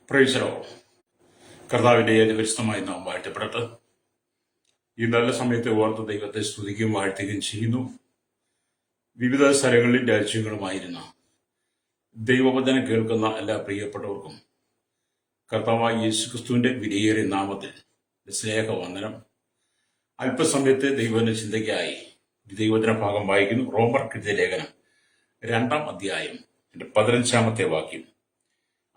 Price the Lord. കർത്താവിന്റെ പരിശുദ്ധമായ നാമം വാഴ്ത്തപ്പെടട്ടെ. ഈ നല്ല സമയത്തെ ഓർത്ത് ദൈവത്തെ സ്തുതിക്കുകയും വാഴ്ത്തുകയും ചെയ്യുന്നു. വിവിധ സ്ഥലങ്ങളിൽ രാജ്യങ്ങളുമായിരുന്ന ദൈവവചനം കേൾക്കുന്ന എല്ലാ പ്രിയപ്പെട്ടവർക്കും കർത്താവായ യേശുക്രിസ്തുവിന്റെ വിലയേറിയ നാമത്തിൽ സ്നേഹവന്ദനം. അല്പസമയത്തെ ദൈവവചന ചിന്തയ്ക്കായി ദൈവവചന ഭാഗം വായിക്കുന്നു. റോമർക്കെഴുതിയ ലേഖനം 2-ാം അധ്യായം 15-ാമത്തെ വാക്യം.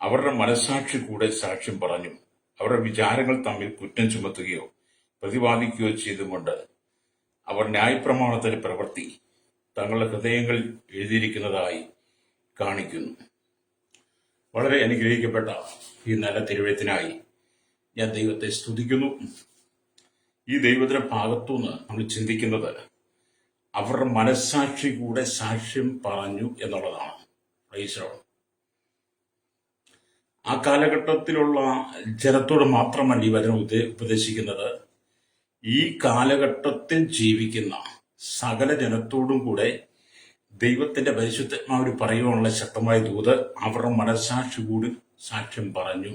അവരുടെ മനസ്സാക്ഷി കൂടെ സാക്ഷ്യം പറഞ്ഞു, അവരുടെ വിചാരങ്ങൾ തമ്മിൽ കുറ്റം ചുമത്തുകയോ പ്രതിപാദിക്കുകയോ ചെയ്തുകൊണ്ട് അവർ ന്യായപ്രമാണത്തിന്റെ പ്രവൃത്തി തങ്ങളുടെ ഹൃദയങ്ങളിൽ എഴുതിയിരിക്കുന്നതായി കാണിക്കുന്നു. വളരെ അനുഗ്രഹിക്കപ്പെട്ട ഈ നല്ല തിരുവഴുത്തിനായി ഞാൻ ദൈവത്തെ സ്തുതിക്കുന്നു. ഈ ദൈവത്തിന്റെ ഭാഗത്തുനിന്ന് നമ്മൾ ചിന്തിക്കുന്നത് അവരുടെ മനസ്സാക്ഷി കൂടെ സാക്ഷ്യം പറഞ്ഞു എന്നുള്ളതാണ്. Price the Lord. ആ കാലഘട്ടത്തിലുള്ള ജനത്തോട് മാത്രമല്ല ഈ വചനം ഉപദേശിക്കുന്നത്, ഈ കാലഘട്ടത്തിൽ ജീവിക്കുന്ന സകല ജനത്തോടും കൂടെ ദൈവത്തിന്റെ പരിശുദ്ധാത്മാവിൽ പറയുവാനുള്ള ശക്തമായ ദൂത് അവരുടെ മനസ്സാക്ഷി കൂടി സാക്ഷ്യം പറഞ്ഞു.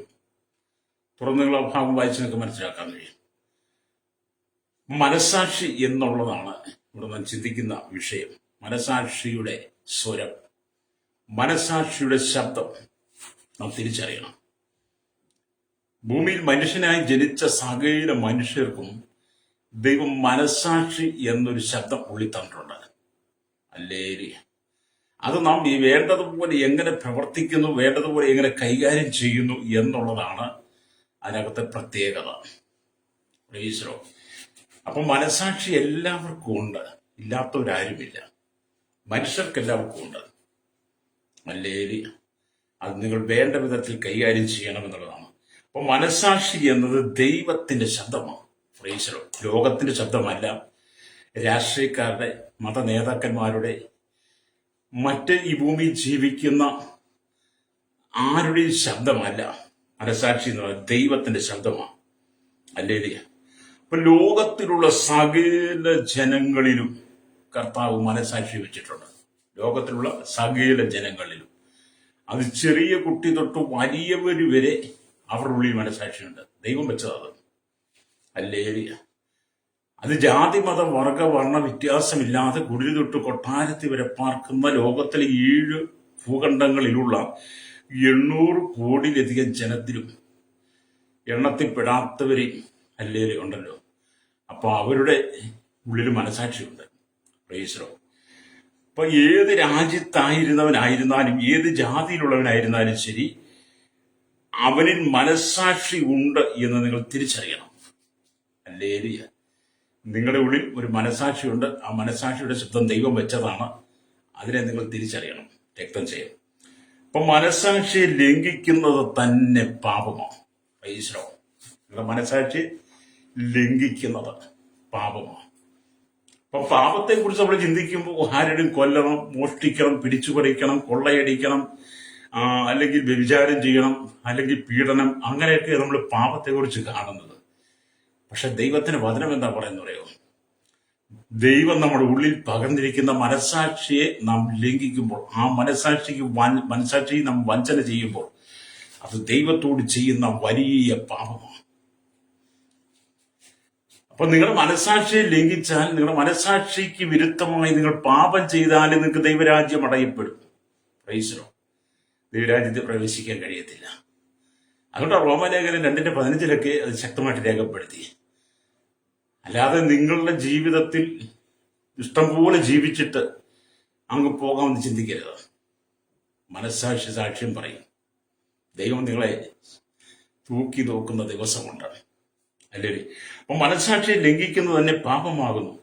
തുടർന്ന് നിങ്ങൾ ആ ഭാഗം വായിച്ച് നിങ്ങൾക്ക് മനസ്സിലാക്കാൻ കഴിയും. മനസ്സാക്ഷി എന്നുള്ളതാണ് ഇവിടെ നാം ചിന്തിക്കുന്ന വിഷയം. മനസ്സാക്ഷിയുടെ സ്വരം, മനസ്സാക്ഷിയുടെ ശബ്ദം നാം തിരിച്ചറിയണം. ഭൂമിയിൽ മനുഷ്യനായി ജനിച്ച സകല മനുഷ്യർക്കും ദൈവം മനസ്സാക്ഷി എന്നൊരു ശബ്ദം ഉള്ളിൽ തന്നിട്ടുണ്ട്. ഹല്ലേലൂയ. അത് നാം വേണ്ടതുപോലെ എങ്ങനെ പ്രവർത്തിക്കുന്നു, വേണ്ടതുപോലെ എങ്ങനെ കൈകാര്യം ചെയ്യുന്നു എന്നുള്ളതാണ് അതിനകത്തെ പ്രത്യേകത. Price the Lord. അപ്പൊ മനസ്സാക്ഷി എല്ലാവർക്കും ഉണ്ട്, ഇല്ലാത്തവരാരുമില്ല. മനുഷ്യർക്ക് എല്ലാവർക്കും ഉണ്ട്. ഹല്ലേലൂയ. അത് നിങ്ങൾ വേണ്ട വിധത്തിൽ കൈകാര്യം ചെയ്യണമെന്നുള്ളതാണ്. അപ്പൊ മനസ്സാക്ഷി എന്നത് ദൈവത്തിന്റെ ശബ്ദമാണ്. Price the Lord. ലോകത്തിന്റെ ശബ്ദമല്ല, രാഷ്ട്രീയക്കാരുടെ, മത നേതാക്കന്മാരുടെ, മറ്റ് ഈ ഭൂമിയിൽ ജീവിക്കുന്ന ആരുടെയും ശബ്ദമല്ല. മനസ്സാക്ഷി എന്ന് പറയുന്നത് ദൈവത്തിന്റെ ശബ്ദമാണ്. ഹല്ലേലൂയ. അപ്പൊ ലോകത്തിലുള്ള സകല ജനങ്ങളിലും കർത്താവ് മനസ്സാക്ഷി വെച്ചിട്ടുണ്ട്. ലോകത്തിലുള്ള സകല ജനങ്ങളിലും, അത് ചെറിയ കുട്ടി തൊട്ട് വലിയവര് വരെ അവരുടെ ഉള്ളിൽ മനസ്സാക്ഷിയുണ്ട്. ദൈവം വെച്ചത്. ഹല്ലേലൂയ. അത് ജാതി മത വർഗ വർണ്ണ വ്യത്യാസമില്ലാതെ കുടിൽ തൊട്ട് കൊട്ടാരത്തിൽ വരെ പാർക്കുന്ന ലോകത്തിലെ 7 ഭൂഖണ്ഡങ്ങളിലുള്ള 800 കോടിയിലധികം ജനത്തിലും എണ്ണത്തിൽപ്പെടാത്തവരെയും ഹല്ലേലൂയ ഉണ്ടല്ലോ. അപ്പൊ അവരുടെ ഉള്ളിൽ മനസ്സാക്ഷിയുണ്ട്. Price the Lord. അപ്പൊ ഏത് രാജ്യത്തായിരുന്നവനായിരുന്നാലും ഏത് ജാതിയിലുള്ളവനായിരുന്നാലും ശരി, അവനിൽ മനസ്സാക്ഷി ഉണ്ട് എന്ന് നിങ്ങൾ തിരിച്ചറിയണം. ഹല്ലേലൂയ. നിങ്ങളുടെ ഉള്ളിൽ ഒരു മനസ്സാക്ഷിയുണ്ട്. ആ മനസ്സാക്ഷിയുടെ ശബ്ദം ദൈവം വെച്ചതാണ്. അതിനെ നിങ്ങൾ തിരിച്ചറിയണം, രക്തം ചെയ്യണം. അപ്പൊ മനസ്സാക്ഷിയെ ലംഘിക്കുന്നത് തന്നെ പാപമാണ്. Price the Lord. നിങ്ങളുടെ മനസ്സാക്ഷി ലംഘിക്കുന്നത് പാപമാണ്. അപ്പൊ പാപത്തെ കുറിച്ച് നമ്മൾ ചിന്തിക്കുമ്പോൾ ആരുടെയും കൊല്ലണം, മോഷ്ടിക്കണം, പിടിച്ചുപറിക്കണം, കൊള്ളയടിക്കണം, അല്ലെങ്കിൽ വ്യഭിചാരം ചെയ്യണം, അല്ലെങ്കിൽ പീഡനം, അങ്ങനെയൊക്കെ നമ്മൾ പാപത്തെ കുറിച്ച് കാണുന്നത്. പക്ഷെ ദൈവത്തിന്റെ വചനം എന്താ പറയുന്നത് അറിയോ? ദൈവം നമ്മുടെ ഉള്ളിൽ പകർന്നിരിക്കുന്ന മനസ്സാക്ഷിയെ നാം ലംഘിക്കുമ്പോൾ, ആ മനസ്സാക്ഷി നാം വഞ്ചന ചെയ്യുമ്പോൾ, അത് ദൈവത്തോട് ചെയ്യുന്ന വലിയ പാപമാണ്. അപ്പൊ നിങ്ങളുടെ മനസ്സാക്ഷിയെ ലംഘിച്ചാൽ, നിങ്ങളുടെ മനസ്സാക്ഷിക്ക് വിരുദ്ധമായി നിങ്ങൾ പാപം ചെയ്താൽ നിങ്ങൾക്ക് ദൈവരാജ്യം അടയപ്പെടും. Price the Lord. ദൈവരാജ്യത്തിൽ പ്രവേശിക്കാൻ കഴിയത്തില്ല. അതുകൊണ്ട് റോമലേഖനം 2:15 അത് ശക്തമായിട്ട് രേഖപ്പെടുത്തി. അല്ലാതെ നിങ്ങളുടെ ജീവിതത്തിൽ ഇഷ്ടംപോലെ ജീവിച്ചിട്ട് അങ്ങ് പോകാമെന്ന് ചിന്തിക്കരുത്. മനസ്സാക്ഷി സാക്ഷ്യം പറയും. ദൈവം നിങ്ങളെ തൂക്കി നോക്കുന്ന ദിവസമുണ്ട്. അല്ലേ? അപ്പൊ മനസ്സാക്ഷിയെ ലംഘിക്കുന്നത് തന്നെ പാപമാകുന്നു.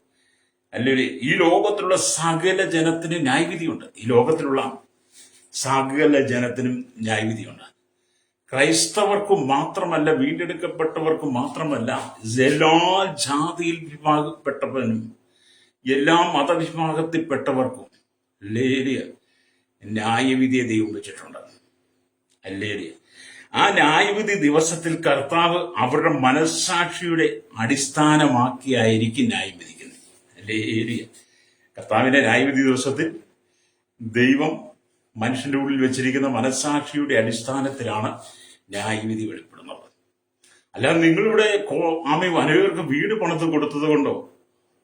അല്ലേ? ഈ ലോകത്തിലുള്ള സകല ജനത്തിനും ന്യായവിധിയുണ്ട്. ഈ ലോകത്തിലുള്ള സകല ജനത്തിനും ന്യായവിധിയുണ്ട്. ക്രൈസ്തവർക്കും മാത്രമല്ല, വീണ്ടെടുക്കപ്പെട്ടവർക്കും മാത്രമല്ല, എല്ലാ ജാതിയിൽ വിഭാഗപ്പെട്ടവനും എല്ലാ മതവിഭാഗത്തിൽപ്പെട്ടവർക്കും ഹല്ലേലൂയ ന്യായവിധിയെ ദൈവം വെച്ചിട്ടുണ്ട്. ഹല്ലേലൂയ. ആ ന്യായവിധി ദിവസത്തിൽ കർത്താവ് അവരുടെ മനസ്സാക്ഷിയുടെ അടിസ്ഥാനമാക്കിയായിരിക്കും ന്യായം വിധിക്കുന്നത്. ഹല്ലേലൂയ. കർത്താവിന്റെ ന്യായവിധി ദിവസത്തിൽ ദൈവം മനുഷ്യന്റെ ഉള്ളിൽ വെച്ചിരിക്കുന്ന മനസ്സാക്ഷിയുടെ അടിസ്ഥാനത്തിലാണ് ന്യായവിധി വെളിപ്പെടുന്നത്. അല്ലാതെ നിങ്ങളിവിടെ അനേകർക്ക് വീട് പണിത് കൊടുത്തത് കൊണ്ടോ,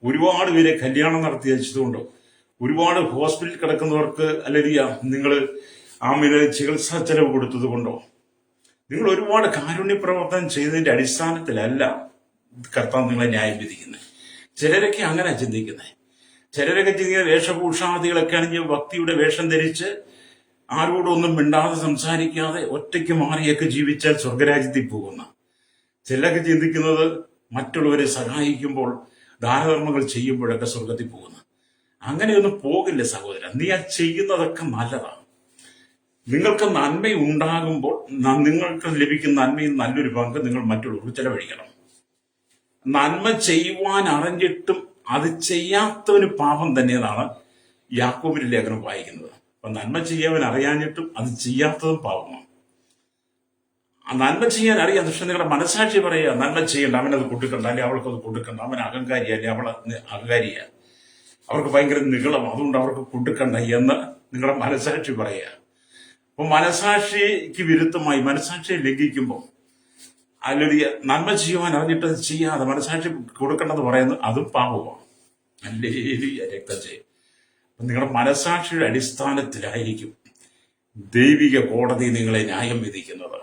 ഒരുപാട് പേരെ കല്യാണം നടത്തി വെച്ചതുകൊണ്ടോ, ഒരുപാട് ഹോസ്പിറ്റലിൽ കിടക്കുന്നവർക്ക് അല്ലെങ്കിൽ നിങ്ങൾ ചികിത്സാ ചെലവ് കൊടുത്തത് കൊണ്ടോ, നിങ്ങൾ ഒരുപാട് കാരുണ്യ പ്രവർത്തനം ചെയ്തതിന്റെ അടിസ്ഥാനത്തിലല്ല കർത്താവ് നിങ്ങളെ ന്യായം വിധിക്കുന്നത്. ചിലരൊക്കെ അങ്ങനെ ചിന്തിക്കുന്നത്. ചിലരൊക്കെ ചിന്തിക്കുന്ന വേഷഭൂഷാദികളൊക്കെ ആണെങ്കിൽ ഭക്തിയുടെ വേഷം ധരിച്ച് ആരോടൊന്നും മിണ്ടാതെ സംസാരിക്കാതെ ഒറ്റയ്ക്ക് മാറിയൊക്കെ ജീവിച്ചാൽ സ്വർഗരാജ്യത്തിൽ പോകുന്ന ചിലരൊക്കെ ചിന്തിക്കുന്നത് മറ്റുള്ളവരെ സഹായിക്കുമ്പോൾ ദാനധർമ്മങ്ങൾ ചെയ്യുമ്പോഴൊക്കെ സ്വർഗത്തിൽ പോകുന്നു. അങ്ങനെയൊന്നും പോകില്ല സഹോദരൻ. നീ ആ ചെയ്യുന്നതൊക്കെ നല്ലതാണ്. നിങ്ങൾക്ക് നന്മയുണ്ടാകുമ്പോൾ നിങ്ങൾക്ക് ലഭിക്കുന്ന നന്മയിൽ നല്ലൊരു പങ്ക് നിങ്ങൾ മറ്റുള്ളവർക്ക് ചെലവഴിക്കണം. നന്മ ചെയ്യുവാൻ അറിഞ്ഞിട്ടും അത് ചെയ്യാത്തവന് പാപം തന്നെയാണ് യാക്കോബിന്റെ ലേഖനം വായിക്കുന്നത്. അപ്പൊ നന്മ ചെയ്യാൻ അറിയാഞ്ഞിട്ടും അത് ചെയ്യാത്തതും പാപമാണ്. നന്മ ചെയ്യാൻ അറിയാം, പക്ഷെ നിങ്ങളുടെ മനസാക്ഷി പറയുക നന്മ ചെയ്യണ്ട, അവനത് കൊടുക്കണ്ട, അല്ലെ അവൾക്കത് കൊടുക്കണ്ട, അവൻ അഹങ്കാരിയ, അല്ലെ അവൾ അഹങ്കാരിയ, അവർക്ക് ഭയങ്കര നികളം, അതുകൊണ്ട് അവർക്ക് കൊടുക്കണ്ട എന്ന് നിങ്ങളുടെ മനസാക്ഷി പറയുക. അപ്പൊ മനസാക്ഷിക്ക് വിരുദ്ധമായി മനസാക്ഷിയെ ലംഘിക്കുമ്പോൾ അല്ലെങ്കിൽ നന്മ ചെയ്യുവാൻ അറിഞ്ഞിട്ട് ചെയ്യാതെ മനസാക്ഷി കൊടുക്കേണ്ടത് പറയുന്നത് അതും പാപമാണ്. അല്ലേ രക്തം ചെയ്യും. നിങ്ങളുടെ മനസാക്ഷിയുടെ അടിസ്ഥാനത്തിലായിരിക്കും ദൈവിക കോടതി നിങ്ങളെ ന്യായം വിധിക്കുന്നത്.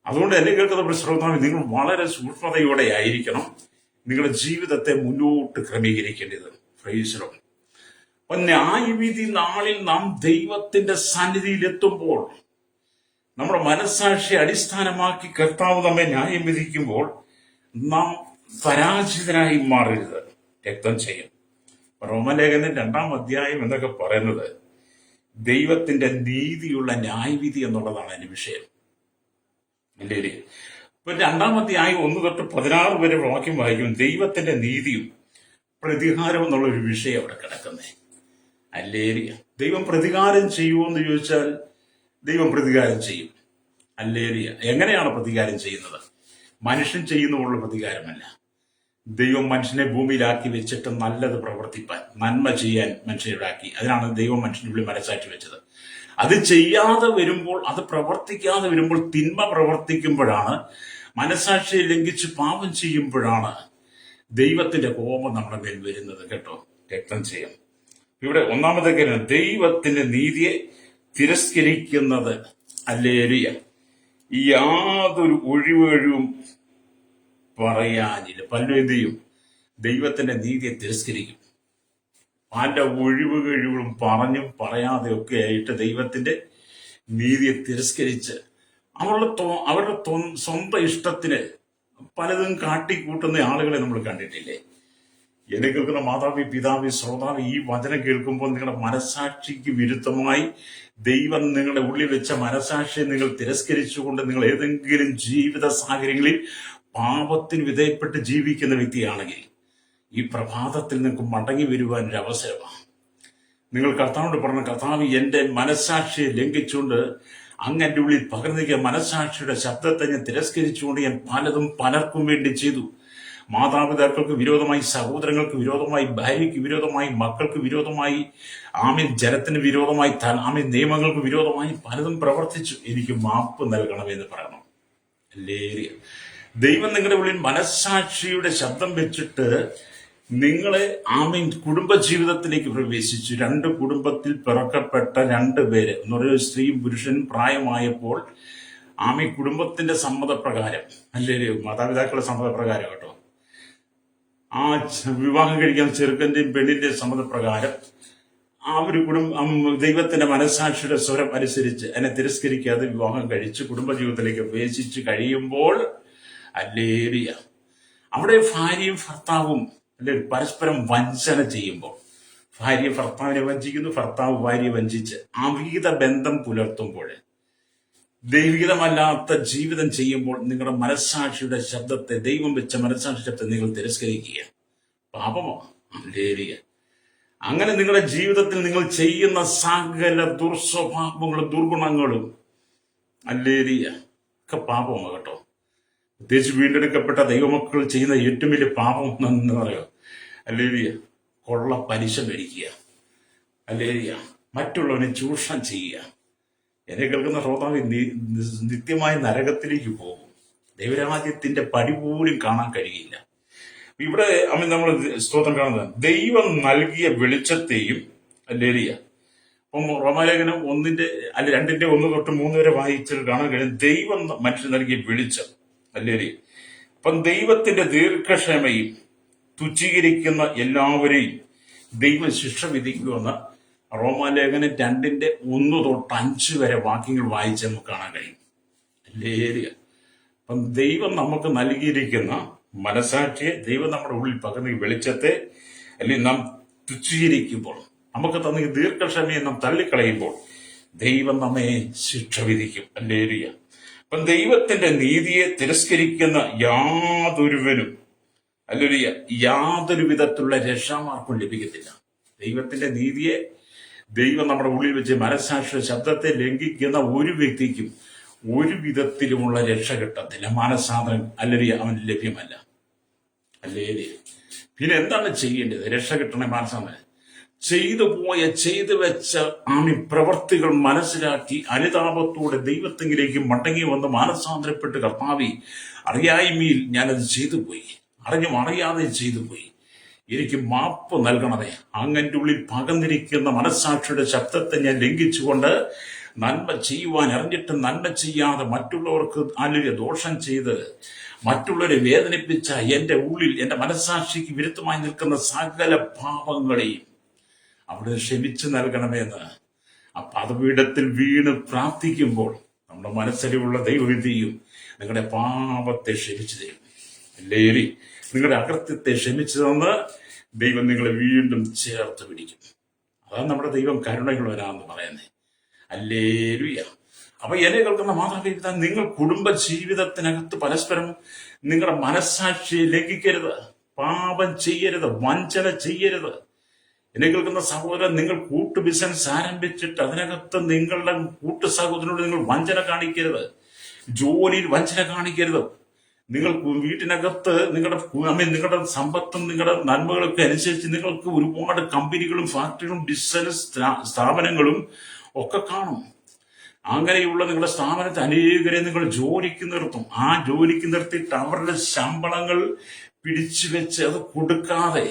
അതുകൊണ്ട് എന്നെ കേൾക്കുന്ന ശ്രോതാവ്, നിങ്ങൾ വളരെ സൂക്ഷ്മതയോടെ ആയിരിക്കണം നിങ്ങളുടെ ജീവിതത്തെ മുന്നോട്ട് ക്രമീകരിക്കേണ്ടത്. Price the Lord. അപ്പൊ ന്യായവിധി നാളിൽ നാം ദൈവത്തിന്റെ സന്നിധിയിൽ എത്തുമ്പോൾ നമ്മുടെ മനസ്സാക്ഷിയെ അടിസ്ഥാനമാക്കി കർത്താവ് നമ്മെ ന്യായം വിധിക്കുമ്പോൾ നാം പരാജിതരായി മാറരുത്. രക്തം ചെയ്യും. റോമലേഖനം 2-ാം അധ്യായം എന്നൊക്കെ പറയുന്നത് ദൈവത്തിന്റെ നീതിയുള്ള ന്യായവിധി എന്നുള്ളതാണ് അതിന്റെ വിഷയം. അല്ലേ? ഇപ്പൊ 2-ാം അധ്യായം 1 തൊട്ട് 16 വരെ വാക്യം വായിക്കും. ദൈവത്തിന്റെ നീതിയും പ്രതികാരം എന്നുള്ളൊരു വിഷയം അവിടെ കിടക്കുന്നേ. അല്ലേ? ദൈവം പ്രതികാരം ചെയ്യുമോ എന്ന് ചോദിച്ചാൽ ദൈവം പ്രതികാരം ചെയ്യും. അല്ലേലിയ. എങ്ങനെയാണ് പ്രതികാരം ചെയ്യുന്നത്? മനുഷ്യൻ ചെയ്യുന്നതുള്ള പ്രതികാരമല്ല. ദൈവം മനുഷ്യനെ ഭൂമിയിലാക്കി വെച്ചിട്ട് നല്ലത് പ്രവർത്തിപ്പാൻ, നന്മ ചെയ്യാൻ മനുഷ്യരാക്കി. അതിനാണ് ദൈവം മനുഷ്യനുള്ളിൽ മനസ്സാക്കി വെച്ചത്. അത് ചെയ്യാതെ വരുമ്പോൾ, അത് പ്രവർത്തിക്കാതെ വരുമ്പോൾ, തിന്മ പ്രവർത്തിക്കുമ്പോഴാണ്, മനസ്സാക്ഷിയെ ലംഘിച്ച് പാപം ചെയ്യുമ്പോഴാണ് ദൈവത്തിന്റെ കോപം നമ്മുടെ മേൽ വരുന്നത്. കേട്ടോ, രക്തം ചെയ്യും. ഇവിടെ ഒന്നാമത്തെ കാര്യം, ദൈവത്തിന്റെ നീതിയെ തിരസ്കരിക്കുന്നത്. അല്ലേലിയ. യാതൊരു ഒഴിവൊഴിവും പറയാനില്ല. പലരും എന്ത് ചെയ്യും? ദൈവത്തിന്റെ നീതിയെ തിരസ്കരിക്കും. പല ഒഴിവുകഴിവുകളും പറഞ്ഞും പറയാതെ ഒക്കെ ആയിട്ട് ദൈവത്തിന്റെ നീതിയെ തിരസ്കരിച്ച് അവരുടെ സ്വന്തം ഇഷ്ടത്തിന് പലതും കാട്ടിക്കൂട്ടുന്ന ആളുകളെ നമ്മൾ കണ്ടിട്ടില്ലേ? എന്നെ കേൾക്കുന്ന മാതാവി, പിതാവി, ശ്രോതാവി, ഈ വചനം കേൾക്കുമ്പോൾ നിങ്ങളുടെ മനസാക്ഷിക്ക് വിരുദ്ധമായി ദൈവം നിങ്ങളുടെ ഉള്ളിൽ വെച്ച മനസാക്ഷിയെ നിങ്ങൾ തിരസ്കരിച്ചുകൊണ്ട് നിങ്ങൾ ഏതെങ്കിലും ജീവിത സാഹചര്യങ്ങളിൽ പാപത്തിന് വിധേയപ്പെട്ട് ജീവിക്കുന്ന വ്യക്തിയാണെങ്കിൽ ഈ പ്രഭാതത്തിൽ നിങ്ങൾക്ക് മടങ്ങി വരുവാൻ ഒരു അവസരമാണ്. നിങ്ങൾ കർത്താവിനോട് പറഞ്ഞ, കർത്താവ് എന്റെ മനസാക്ഷിയെ ലംഘിച്ചുകൊണ്ട് അങ്ങ് എൻ്റെ ഉള്ളിൽ പകർന്നിരിക്കുക മനസാക്ഷിയുടെ ശബ്ദത്തെ ഞാൻ തിരസ്കരിച്ചുകൊണ്ട് ഞാൻ പലതും പലർക്കും വേണ്ടി ചെയ്തു. മാതാപിതാക്കൾക്ക് വിരോധമായി, സഹോദരങ്ങൾക്ക് വിരോധമായി, ഭാര്യയ്ക്ക് വിരോധമായി, മക്കൾക്ക് വിരോധമായി, ജനത്തിന് വിരോധമായി, നിയമങ്ങൾക്ക് വിരോധമായി പലതും പ്രവർത്തിച്ചു. എനിക്ക് മാപ്പ് നൽകണമെന്ന് പറയണം. അല്ലേ? ദൈവം നിങ്ങളുടെ ഉള്ളിൽ മനസ്സാക്ഷിയുടെ ശബ്ദം വെച്ചിട്ട് നിങ്ങളെ കുടുംബജീവിതത്തിലേക്ക് പ്രവേശിച്ചു. 2 കുടുംബത്തിൽ പിറക്കപ്പെട്ട 2 പേര് എന്ന് പറയുന്നത് സ്ത്രീയും പുരുഷനും പ്രായമായപ്പോൾ കുടുംബത്തിന്റെ സമ്മതപ്രകാരം, അല്ലേ, മാതാപിതാക്കളുടെ സമ്മതപ്രകാരം കേട്ടോ, ആ വിവാഹം കഴിക്കുന്ന ചെറുക്കന്റെയും പെണ്ണിന്റെയും സമ്മതപ്രകാരം ദൈവത്തിന്റെ മനസ്സാക്ഷിയുടെ സ്വരം അനുസരിച്ച് അതിനെ തിരസ്കരിക്കാതെ വിവാഹം കഴിച്ച് കുടുംബജീവിതത്തിലേക്ക് പ്രവേശിച്ച് കഴിയുമ്പോൾ, അല്ലേലിയ, അവിടെ ഭാര്യയും ഭർത്താവും അല്ലെ പരസ്പരം വഞ്ചന ചെയ്യുമ്പോൾ, ഭാര്യ ഭർത്താവിനെ വഞ്ചിക്കുന്നു, ഭർത്താവ് ഭാര്യയെ വഞ്ചിച്ച് അവിഹിത ബന്ധം പുലർത്തുമ്പോൾ, ദൈവികമല്ലാത്ത ജീവിതം ചെയ്യുമ്പോൾ നിങ്ങളുടെ മനസ്സാക്ഷിയുടെ ശബ്ദത്തെ, ദൈവം വെച്ച മനസ്സാക്ഷി ശബ്ദത്തെ നിങ്ങൾ തിരസ്കരിക്കുക. പാപമാണ്. അല്ലേലിയ. അങ്ങനെ നിങ്ങളുടെ ജീവിതത്തിൽ നിങ്ങൾ ചെയ്യുന്ന സകല ദുർസ്വഭാവങ്ങളും ദുർഗുണങ്ങളും, അല്ലേലിയ, ഒക്കെ പാപമാണ് കേട്ടോ. പ്രത്യേകിച്ച് വീണ്ടെടുക്കപ്പെട്ട ദൈവമക്കൾ ചെയ്യുന്ന ഏറ്റവും വലിയ പാപം എന്ന് പറയുക, അല്ലേലിയ, കൊള്ള പലിശ മേടിക്കുക, അല്ലേലിയ, മറ്റുള്ളവനെ ചൂഷണം ചെയ്യുക, എന്നെ കേൾക്കുന്ന ശ്രോതാവ് നിത്യമായ നരകത്തിലേക്ക് പോകും. ദൈവരാജ്യത്തിന്റെ പടി പോലും കാണാൻ കഴിയില്ല. ഇവിടെ നമ്മൾ സ്തോത്രം കാണുന്നത് ദൈവം നൽകിയ വെളിച്ചത്തെയും ലേലിയ. അപ്പം റോമാലേഖനം 2:1-3 വരെ വായിച്ചിട്ട് കാണാൻ കഴിയും ദൈവം മനുഷ്യൻ നൽകിയ വെളിച്ചം ലേലിയ. അപ്പം ദൈവത്തിന്റെ ദീർഘക്ഷമയും തുച്ഛീകരിക്കുന്ന എല്ലാവരെയും ദൈവം ശിക്ഷ വിധിക്കുമെന്ന് റോമാലേഖനം 2:1-5 വരെ വാക്യങ്ങൾ വായിച്ച് നമുക്ക് കാണാൻ കഴിയും. ലേലിയ. അപ്പം ദൈവം നമുക്ക് നൽകിയിരിക്കുന്ന മനസാക്ഷിയെ, ദൈവം നമ്മുടെ ഉള്ളിൽ പകർന്ന വെളിച്ചത്തെ അല്ലെങ്കിൽ നാം തുച്ഛീകരിക്കുമ്പോൾ, നമുക്ക് തന്ന ദീർഘക്ഷമയെ നാം തള്ളിക്കളയുമ്പോൾ ദൈവം നമ്മെ ശിക്ഷ വിധിക്കും. ഹല്ലേലൂയ. അപ്പം ദൈവത്തിന്റെ നീതിയെ തിരസ്കരിക്കുന്ന യാതൊരുവനും ഹല്ലേലൂയ യാതൊരു വിധത്തിലുള്ള രക്ഷാമാർക്കും ലഭിക്കത്തില്ല. ദൈവത്തിന്റെ നീതിയെ ദൈവം നമ്മുടെ ഉള്ളിൽ വെച്ച് മനസാക്ഷിയുടെ ശബ്ദത്തെ ലംഘിക്കുന്ന ഒരു വ്യക്തിക്കും ഒരു വിധത്തിലുമുള്ള രക്ഷ കിട്ടത്തില്ല. മാനസാന്തരം ഹല്ലേലൂയ അവൻ ലഭ്യമല്ല. ഹല്ലേലൂയ. പിന്നെ എന്താണ് ചെയ്യേണ്ടത്? രക്ഷ കിട്ടണേ മാനസാന്തരം ചെയ്തു വെച്ച പ്രവർത്തികൾ മനസ്സിലാക്കി അനുതാപത്തോടെ ദൈവത്തെങ്കിലേക്ക് മടങ്ങി വന്ന് മാനസാന്തരപ്പെട്ട് കർത്താവേ, അറിയായ്മയിൽ ഞാനത് ചെയ്തു പോയി, അറിഞ്ഞും അറിയാതെ ചെയ്തു പോയി, എനിക്ക് മാപ്പ് നൽകണമേ. അങ്ങന്റെ ഉള്ളിൽ പകർന്നിരിക്കുന്ന മനസ്സാക്ഷിയുടെ ശബ്ദത്തെ ഞാൻ ലംഘിച്ചുകൊണ്ട് നന്മ ചെയ്യുവാൻ അറിഞ്ഞിട്ട് നന്മ ചെയ്യാതെ മറ്റുള്ളവർക്ക് അല്ലെങ്കിൽ ദോഷം ചെയ്ത് മറ്റുള്ളവരെ വേദനിപ്പിച്ച എന്റെ ഉള്ളിൽ എന്റെ മനസ്സാക്ഷിക്ക് വിരുദ്ധമായി നിൽക്കുന്ന സകല പാപങ്ങളെയും അവിടെ ക്ഷമിച്ചു നൽകണമെന്ന് ആ പദപീഠത്തിൽ വീണ് പ്രാർത്ഥിക്കുമ്പോൾ നമ്മുടെ മനസ്സിലുള്ള ദൈവവിധിയും നിങ്ങളുടെ പാപത്തെ ക്ഷമിച്ചു തരും. അല്ലേരി നിങ്ങളുടെ അകൃത്യത്തെ ക്ഷമിച്ചു തന്ന് ദൈവം നിങ്ങളെ വീണ്ടും ചേർത്ത് പിടിക്കും. അതാണ് നമ്മുടെ ദൈവം കരുണയുള്ളവരാണെന്ന് പറയുന്നത്. ഹല്ലേലൂയ. അപ്പൊ എന്നെ കേൾക്കുന്ന മാതാപിതാ, നിങ്ങൾ കുടുംബ ജീവിതത്തിനകത്ത് പരസ്പരം നിങ്ങളുടെ മനസ്സാക്ഷിയെ ലംഘിക്കരുത്, പാപം ചെയ്യരുത്, വഞ്ചന ചെയ്യരുത്. എന്നെ കേൾക്കുന്ന സഹോദരൻ, നിങ്ങൾ കൂട്ടു ബിസിനസ് ആരംഭിച്ചിട്ട് അതിനകത്ത് നിങ്ങളുടെ കൂട്ടു സഹോദരനോട് നിങ്ങൾ വഞ്ചന കാണിക്കരുത്, ജോലിയിൽ വഞ്ചന കാണിക്കരുത്. നിങ്ങൾ വീട്ടിനകത്ത് നിങ്ങളുടെ സമ്പത്തും നിങ്ങളുടെ നന്മകളൊക്കെ അനുസരിച്ച് നിങ്ങൾക്ക് ഒരുപാട് കമ്പനികളും ഫാക്ടറികളും ബിസിനസ് സ്ഥാപനങ്ങളും ഒക്കെ കാണും. അങ്ങനെയുള്ള നിങ്ങളുടെ സ്ഥാപനത്തെ അനേകരെ നിങ്ങൾ ജോലിക്ക് നിർത്തും. ആ ജോലിക്ക് നിർത്തിയിട്ട് അവരുടെ ശമ്പളങ്ങൾ പിടിച്ചു വെച്ച് അത് കൊടുക്കാതെ,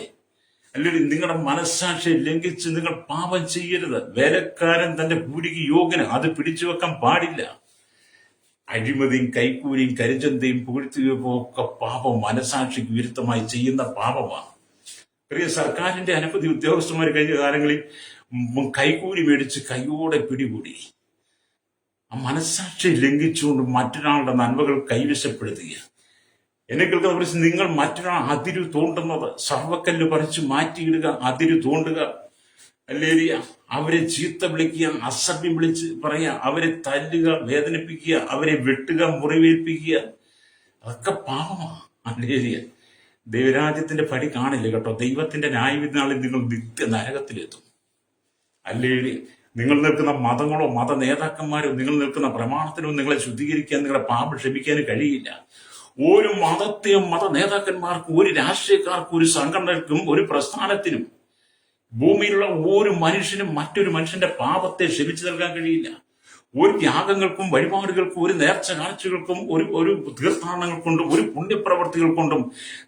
അല്ലെങ്കിൽ നിങ്ങളുടെ മനസ്സാക്ഷിയെ ലംഘിച്ച് നിങ്ങൾ പാപം ചെയ്യരുത്. വേലക്കാരൻ തന്റെ കൂലിക്ക് യോഗ്യന്, അത് പിടിച്ചു വെക്കാൻ പാടില്ല. അഴിമതിയും കൈക്കൂലിയും കരിചന്തയും പുകഴ്ത്തുകയും ഒക്കെ പാപം, മനസാക്ഷിക്ക് വിരുദ്ധമായി ചെയ്യുന്ന പാപമാണ്. പ്രിയ സർക്കാരിന്റെ അനവധി ഉദ്യോഗസ്ഥന്മാർ കഴിഞ്ഞ കാലങ്ങളിൽ കൈക്കൂലി മേടിച്ച് കൈയോടെ പിടികൂടി. ആ മനസാക്ഷിയെ ലംഘിച്ചുകൊണ്ട് മറ്റൊരാളുടെ നന്മകൾ കൈവശപ്പെടുത്തുക. എന്നെ കേൾക്കുന്ന നിങ്ങൾ മറ്റൊരാൾ അതിരു തോണ്ടുന്നത്, സർവക്കല്ല് പറിച്ച് മാറ്റിയിടുക, അതിരു തോണ്ടുക, ഹല്ലേലൂയ. അവരെ ചീത്ത വിളിക്കുക, അസഭ്യം വിളിച്ച് പറയുക, അവരെ തല്ലുക, വേദനിപ്പിക്കുക, അവരെ വെട്ടുക, മുറിവേൽപ്പിക്കുക, അതൊക്കെ പാപമാണ്. ഹല്ലേലൂയ. ദൈവരാജ്യത്തിന്റെ പടി കാണില്ല കേട്ടോ. ദൈവത്തിന്റെ ന്യായവിധി നാളിൽ നിങ്ങൾ നിത്യ നരകത്തിലെത്തും. ഹല്ലേലൂയ. നിങ്ങൾ നിൽക്കുന്ന മതങ്ങളോ മത നേതാക്കന്മാരോ നിങ്ങൾ നിൽക്കുന്ന പ്രമാണത്തിനോ നിങ്ങളെ ശുദ്ധീകരിക്കാൻ, നിങ്ങളുടെ പാപം ക്ഷമിക്കാനും കഴിയില്ല. ഒരു മതത്തെയും മത നേതാക്കന്മാർക്കും ഒരു രാഷ്ട്രീയക്കാർക്കും ഒരു സംഘടനകൾക്കും ഒരു പ്രസ്ഥാനത്തിനും ഭൂമിയിലുള്ള ഒരു മനുഷ്യനും മറ്റൊരു മനുഷ്യന്റെ പാപത്തെ ക്ഷമിച്ചു നൽകാൻ കഴിയില്ല. ഒരു ത്യാഗങ്ങൾക്കും വഴിപാടുകൾക്കും ഒരു നേർച്ച കാഴ്ചകൾക്കും ഒരു തീർത്ഥാടനങ്ങൾ കൊണ്ടും ഒരു പുണ്യപ്രവർത്തികൾ കൊണ്ടും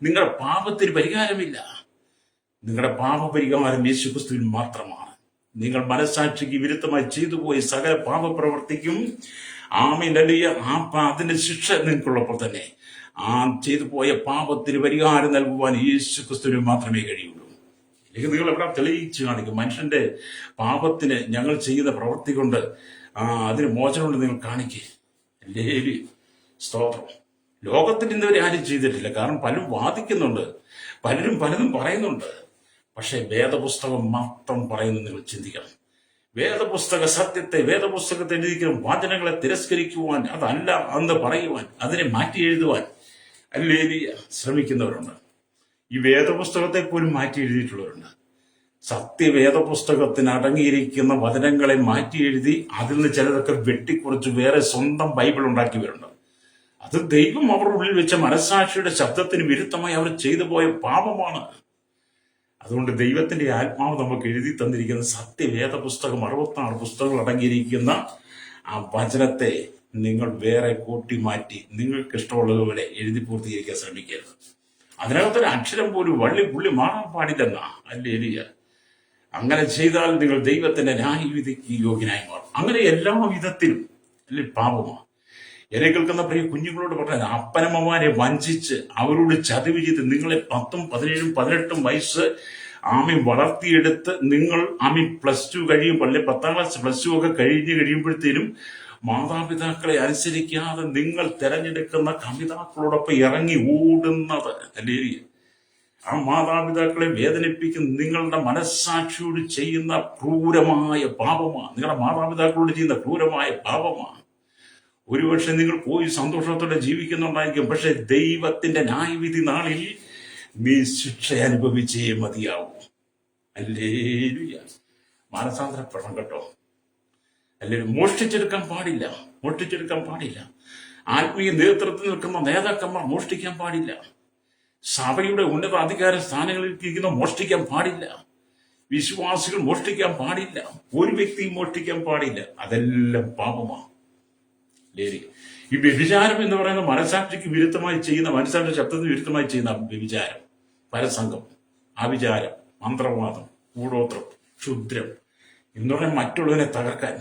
നിങ്ങളുടെ പാപത്തിന് പരിഹാരമില്ല. നിങ്ങളുടെ പാപപരിഹാരം യേശുക്രിസ്തുവിൽ മാത്രമാണ്. നിങ്ങൾ മനസ്സാക്ഷിക്ക് വിരുദ്ധമായി ചെയ്തു പോയ സകല പാപപ്രവർത്തിക്കും ആമേൻ ഹല്ലേലൂയ അതിന്റെ ശിക്ഷ നിങ്ങൾക്കുള്ളപ്പോൾ തന്നെ ആ ചെയ്തു പോയ പാപത്തിന് പരിഹാരം നൽകുവാൻ യേശുക്രിസ്തുവിന് മാത്രമേ കഴിയുള്ളൂ. അല്ലെങ്കിൽ നിങ്ങൾ എവിടെ തെളിയിച്ചു കാണിക്കും? മനുഷ്യന്റെ പാപത്തിന് ഞങ്ങൾ ചെയ്യുന്ന പ്രവൃത്തി കൊണ്ട് അതിന് മോചനം കൊണ്ട് നിങ്ങൾ കാണിക്കുക. ഹല്ലേലൂയ. സ്തോത്രം. ലോകത്തിൽ ഇന്നുവരെ ആരും ചെയ്തിട്ടില്ല. കാരണം പലരും വാദിക്കുന്നുണ്ട്, പലരും പലതും പറയുന്നുണ്ട്. പക്ഷെ വേദപുസ്തകം മാത്രം പറയുന്നു. നിങ്ങൾ ചിന്തിക്കണം. വേദപുസ്തക സത്യത്തെ, വേദപുസ്തകത്തെ എഴുതിക്കുന്ന വാചനങ്ങളെ തിരസ്കരിക്കുവാൻ, അതല്ല എന്ന് പറയുവാൻ, അതിനെ മാറ്റി എഴുതുവാൻ ഹല്ലേലൂയ ശ്രമിക്കുന്നവരുണ്ട്. ഈ വേദപുസ്തകത്തെ പോലും മാറ്റി എഴുതിയിട്ടുള്ളവരുണ്ട്. സത്യവേദപുസ്തകത്തിന് അടങ്ങിയിരിക്കുന്ന വചനങ്ങളെ മാറ്റി എഴുതി അതിൽ നിന്ന് ചിലതൊക്കെ വെട്ടിക്കുറച്ച് വേറെ സ്വന്തം ബൈബിൾ ഉണ്ടാക്കിയവരുണ്ട്. അത് ദൈവം അവരുടെ ഉള്ളിൽ വെച്ച മനസ്സാക്ഷിയുടെ ശബ്ദത്തിന് വിരുദ്ധമായി അവർ ചെയ്തു പോയ പാപമാണ്. അതുകൊണ്ട് ദൈവത്തിന്റെ ആത്മാവ് നമുക്ക് എഴുതി തന്നിരിക്കുന്ന സത്യവേദ പുസ്തകം 66 പുസ്തകങ്ങൾ അടങ്ങിയിരിക്കുന്ന ആ വചനത്തെ നിങ്ങൾ വേറെ കൂട്ടി മാറ്റി നിങ്ങൾക്ക് ഇഷ്ടമുള്ളതുപോലെ എഴുതി പൂർത്തീകരിക്കാൻ ശ്രമിക്കരുത്. അതിനകത്തൊരു അക്ഷരം പോലും വള്ളി പുള്ളി മാറാൻ പാടില്ലെന്നാ അല്ലേലിയ. അങ്ങനെ ചെയ്താൽ നിങ്ങൾ ദൈവത്തിന്റെ ന്യായവിധിക്ക് യോഗ്യനായി മാറും. അങ്ങനെ എല്ലാ വിധത്തിലും അല്ലെ പാപമാണ്. എന്നെ കേൾക്കുന്ന പ്രിയ കുഞ്ഞുങ്ങളോട് പറഞ്ഞത്, അപ്പനമ്മമാരെ വഞ്ചിച്ച് അവരോട് ചതിവ് ചെയ്ത് നിങ്ങളെ 10, 17, 18 വയസ്സ് വളർത്തിയെടുത്ത് നിങ്ങൾ +2 കഴിയുമ്പോൾ, അല്ലെ 10ാം ക്ലാസ് +2 ഒക്കെ കഴിഞ്ഞ് കഴിയുമ്പോഴത്തേനും മാതാപിതാക്കളെ അനുസരിക്കാതെ നിങ്ങൾ തെരഞ്ഞെടുക്കുന്ന കവിതാക്കളോടൊപ്പം ഇറങ്ങി ഓടുന്നത് അല്ലേ, ആ മാതാപിതാക്കളെ വേദനിപ്പിക്കുന്ന നിങ്ങളുടെ മനസ്സാക്ഷിയോട് ചെയ്യുന്ന ക്രൂരമായ പാപമാണ്. നിങ്ങളുടെ മാതാപിതാക്കളോട് ചെയ്യുന്ന ക്രൂരമായ പാപമാണ്. ഒരുപക്ഷെ നിങ്ങൾ പോയി സന്തോഷത്തോടെ ജീവിക്കുന്നുണ്ടായിരിക്കും, പക്ഷെ ദൈവത്തിന്റെ ന്യായവിധി നാളിൽ നീ ശിക്ഷ അനുഭവിച്ചേ മതിയാവൂ. ഹല്ലേലൂയ. മാനസാന്തരപ്പെടണം കേട്ടോ. അല്ലെങ്കിൽ മോഷ്ടിച്ചെടുക്കാൻ പാടില്ല. ആത്മീയ നേതൃത്വത്തിൽ നിൽക്കുന്ന നേതാക്കന്മാർ മോഷ്ടിക്കാൻ പാടില്ല. സഭയുടെ ഉന്നത അധികാര സ്ഥാനങ്ങളിൽ ഇരിക്കുന്ന മോഷ്ടിക്കാൻ പാടില്ല. വിശ്വാസികൾ മോഷ്ടിക്കാൻ പാടില്ല. ഒരു വ്യക്തിയും മോഷ്ടിക്കാൻ പാടില്ല. അതെല്ലാം പാപമാണ്. ഈ വ്യഭിചാരം എന്ന് പറയുന്ന മനസാക്ഷിക്ക് വിരുദ്ധമായി ചെയ്യുന്ന, മനസാക്ഷി ശബ്ദത്തിന് വിരുദ്ധമായി ചെയ്യുന്ന വ്യഭിചാരം, പരസംഗം, ആഭിചാരം, മന്ത്രവാദം, കൂടോത്രം, ക്ഷുദ്രം എന്ന് പറഞ്ഞാൽ മറ്റുള്ളവനെ തകർക്കാൻ,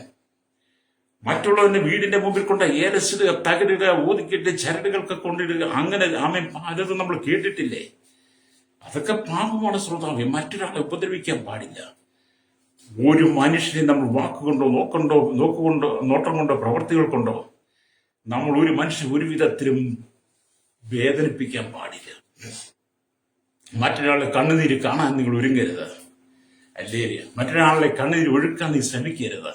മറ്റുള്ളവന്റെ വീടിന്റെ മുമ്പിൽ കൊണ്ട് ഏലസിടുക, തകിടുക, ഊതിക്കിട്ട് ചരടുകൾക്ക് കൊണ്ടിടുക, അങ്ങനെ പലതും നമ്മൾ കേട്ടിട്ടില്ലേ? അതൊക്കെ പാപമാണ് ശ്രോതാവേ. മറ്റൊരാളെ ഉപദ്രവിക്കാൻ പാടില്ല. ഒരു മനുഷ്യനെ നമ്മൾ വാക്കുകൊണ്ടോ നോട്ടം കൊണ്ടോ പ്രവർത്തികൾ കൊണ്ടോ നമ്മൾ ഒരു മനുഷ്യൻ ഒരു വിധത്തിലും വേദനിപ്പിക്കാൻ പാടില്ല. മറ്റൊരാളെ കണ്ണുനീര് കാണാൻ നിങ്ങൾ ഒരുങ്ങരുത്. അല്ലേ, മറ്റൊരാളെ കണ്ണുനീര് ഒഴുക്കാൻ നീ ശ്രമിക്കരുത്.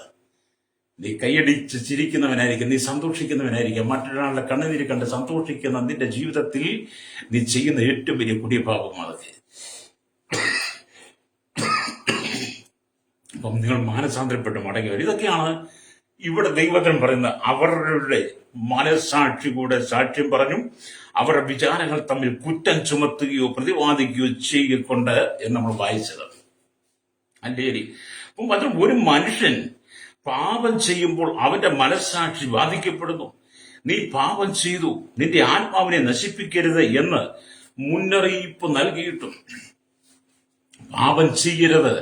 നീ കൈയടിച്ച് ചിരിക്കുന്നവനായിരിക്കും, നീ സന്തോഷിക്കുന്നവനായിരിക്കും. മറ്റൊരാളുടെ കണ്ണുനീര് കണ്ട് സന്തോഷിക്കുന്ന നിന്റെ ജീവിതത്തിൽ നീ ചെയ്യുന്ന ഏറ്റവും വലിയ കുടിയപാപം അതൊക്കെ. അപ്പം നിങ്ങൾ മാനസാന്തരപ്പെട്ട് മടങ്ങി വരും. ഇതൊക്കെയാണ് ഇവിടെ ദൈവത്തിന് പറയുന്നത്. അവരുടെ മനസാക്ഷി കൂടെ സാക്ഷ്യം പറഞ്ഞു, അവരുടെ വിചാരങ്ങൾ തമ്മിൽ കുറ്റം ചുമത്തുകയോ പ്രതിവാദിക്കുകയോ ചെയ്കൊണ്ട് എന്ന് നമ്മൾ വായിച്ചത് അല്ലേ. അപ്പം അത് ഒരു മനുഷ്യൻ പാപം ചെയ്യുമ്പോൾ അവന്റെ മനസ്സാക്ഷി ബാധിക്കപ്പെടുന്നു. നീ പാപം ചെയ്തു, നിന്റെ ആത്മാവിനെ നശിപ്പിക്കരുത് എന്ന് മുന്നറിയിപ്പ് നൽകിയിട്ടും പാപം ചെയ്യരുത്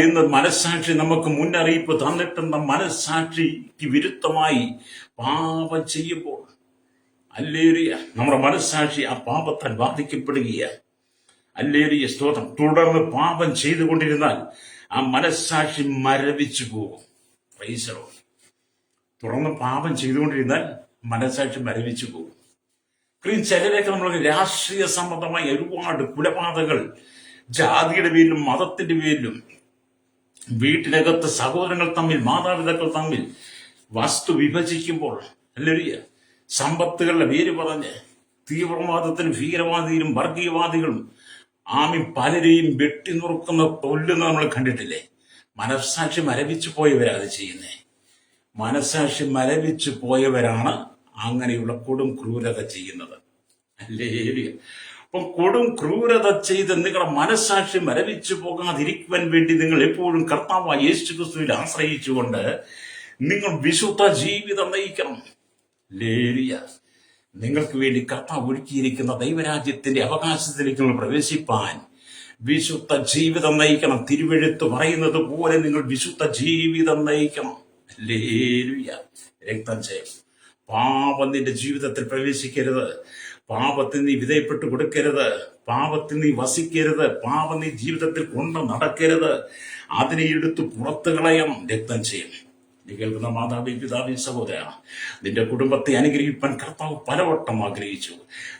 എന്ന് മനസ്സാക്ഷി നമുക്ക് മുന്നറിയിപ്പ് തന്നിട്ടുന്ന മനസ്സാക്ഷിക്ക് വിരുദ്ധമായി പാപം ചെയ്യുമ്പോൾ അല്ലേറിയ നമ്മുടെ മനസ്സാക്ഷി ആ പാപത്താൽ ബാധിക്കപ്പെടുകയാണ്. അല്ലേറിയ സ്തോത്രം. തുടർന്ന് പാപം ചെയ്തുകൊണ്ടിരുന്നാൽ ആ മനസ്സാക്ഷി മരവിച്ചു പോകും. തുടർന്ന് പാപം ചെയ്തുകൊണ്ടിരുന്നാൽ മനസ്സാക്ഷി മരവിച്ചു പോകും. ചിലരൊക്കെ നമ്മൾ രാഷ്ട്രീയ സംബന്ധമായ ഒരുപാട് കുലപാതകൾ, ജാതിയുടെ പേരിലും മതത്തിന്റെ പേരിലും, വീട്ടിനകത്ത് സഹോദരങ്ങൾ തമ്മിൽ, മാതാപിതാക്കൾ തമ്മിൽ വസ്തു വിഭജിക്കുമ്പോൾ അല്ലേറിയ സമ്പത്തുകളുടെ പേര് പറഞ്ഞ് തീവ്രവാദത്തിനും ഭീകരവാദിയിലും വർഗീയവാദികളും പലരെയും വെട്ടിനുറുക്കുന്ന കൊല്ലുന്ന നമ്മൾ കണ്ടിട്ടില്ലേ? മനസ്സാക്ഷി മരവിച്ചു പോയവരാ അത് ചെയ്യുന്നേ. മനസ്സാക്ഷി മരവിച്ചു പോയവരാണ് അങ്ങനെയുള്ള കൊടും ക്രൂരത ചെയ്യുന്നത് അല്ലേ. അപ്പം കൊടും ക്രൂരത ചെയ്ത് നിങ്ങളുടെ മനസ്സാക്ഷി മരവിച്ചു പോകാതിരിക്കുവാൻ വേണ്ടി നിങ്ങൾ എപ്പോഴും കർത്താവായ യേശുക്രിസ്തുവിൽ ആശ്രയിച്ചുകൊണ്ട് നിങ്ങൾ വിശുദ്ധ ജീവിതം നയിക്കണം. ലേലിയ, നിങ്ങൾക്ക് വേണ്ടി കർത്താവ് ഒരുക്കിയിരിക്കുന്ന ദൈവരാജ്യത്തിന്റെ അവകാശത്തിലേക്ക് നിങ്ങൾ പ്രവേശിപ്പാൻ വിശുദ്ധ ജീവിതം നയിക്കണം. തിരുവെഴുത്ത് പറയുന്നത് പോലെ നിങ്ങൾ വിശുദ്ധ ജീവിതം നയിക്കണം. ഹല്ലേലൂയ. രക്തം ചെയ്യും. പാപം നിന്റെ ജീവിതത്തിൽ പ്രവേശിക്കരുത്. പാപത്തിൽ നീ വിധേയപ്പെട്ടു കൊടുക്കരുത്. പാപത്തിൽ നീ വസിക്കരുത്. പാപം നീ ജീവിതത്തിൽ കൊണ്ട് നടക്കരുത്. അതിനെ എടുത്ത് പുറത്തു കളയണം. രക്തം ചെയ്യും. നീ കേൾക്കുന്ന മാതാവി, പിതാവി, സഹോദര, നിന്റെ കുടുംബത്തെ അനുഗ്രഹിപ്പാൻ കർത്താവ് പലവട്ടം ആഗ്രഹിച്ചു.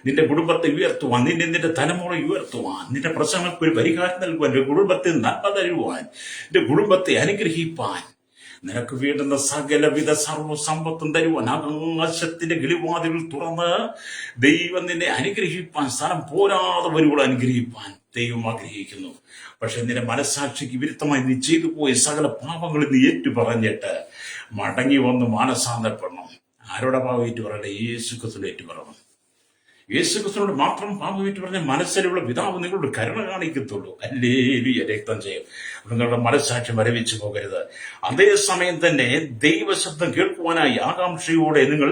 നിന്റെ കുടുംബത്തെ ഉയർത്തുവാൻ, നിന്റെ തലമുറ ഉയർത്തുവാൻ, നിന്റെ പ്രശ്നങ്ങൾക്ക് ഒരു പരിഹാരം നൽകുവാൻ, നിന്റെ കുടുംബത്തെ നന്മ തരുവാൻ, നിന്റെ കുടുംബത്തെ അനുഗ്രഹിപ്പാൻ, നിനക്ക് വേണ്ടുന്ന സകലവിധ സർവ്വസമ്പത്തും തരുവാൻ, ആകാശത്തിന്റെ കിളിവാതിൽ തുറന്ന് ദൈവം നിന്നെ അനുഗ്രഹിപ്പാൻ, സ്ഥലം പോരാതെ വരുമ്പോൾ അനുഗ്രഹിപ്പാൻ ദൈവം ആഗ്രഹിക്കുന്നു. പക്ഷെ നിന്റെ മനസ്സാക്ഷിക്ക് വിരുദ്ധമായി നീ ചെയ്തു പോയ സകല പാപങ്ങളിൽ നീ ഏറ്റുപറഞ്ഞിട്ട് മടങ്ങി വന്ന് മാനസാന്തരപ്പെടണം. ആരോടെ പാപം ഏറ്റുപറയട്ടെ? യേശുക്രിസ്തുവിനെ ഏറ്റുപറയണം. യേശുക്രിസ്തുവിനോട് മാത്രം പാപമേറ്റ് പറഞ്ഞ മനസ്സിലുള്ള പിതാവ് നിങ്ങളോട് കരുണ കാണിക്കത്തുള്ളൂ. ഹല്ലേലൂയ. രക്തം ചെയ്യും. നിങ്ങളുടെ മനസ്സാക്ഷി മരവിച്ചു പോകരുത്. അതേസമയം തന്നെ ദൈവശബ്ദം കേൾക്കുവാനായി ആകാംക്ഷയോടെ നിങ്ങൾ,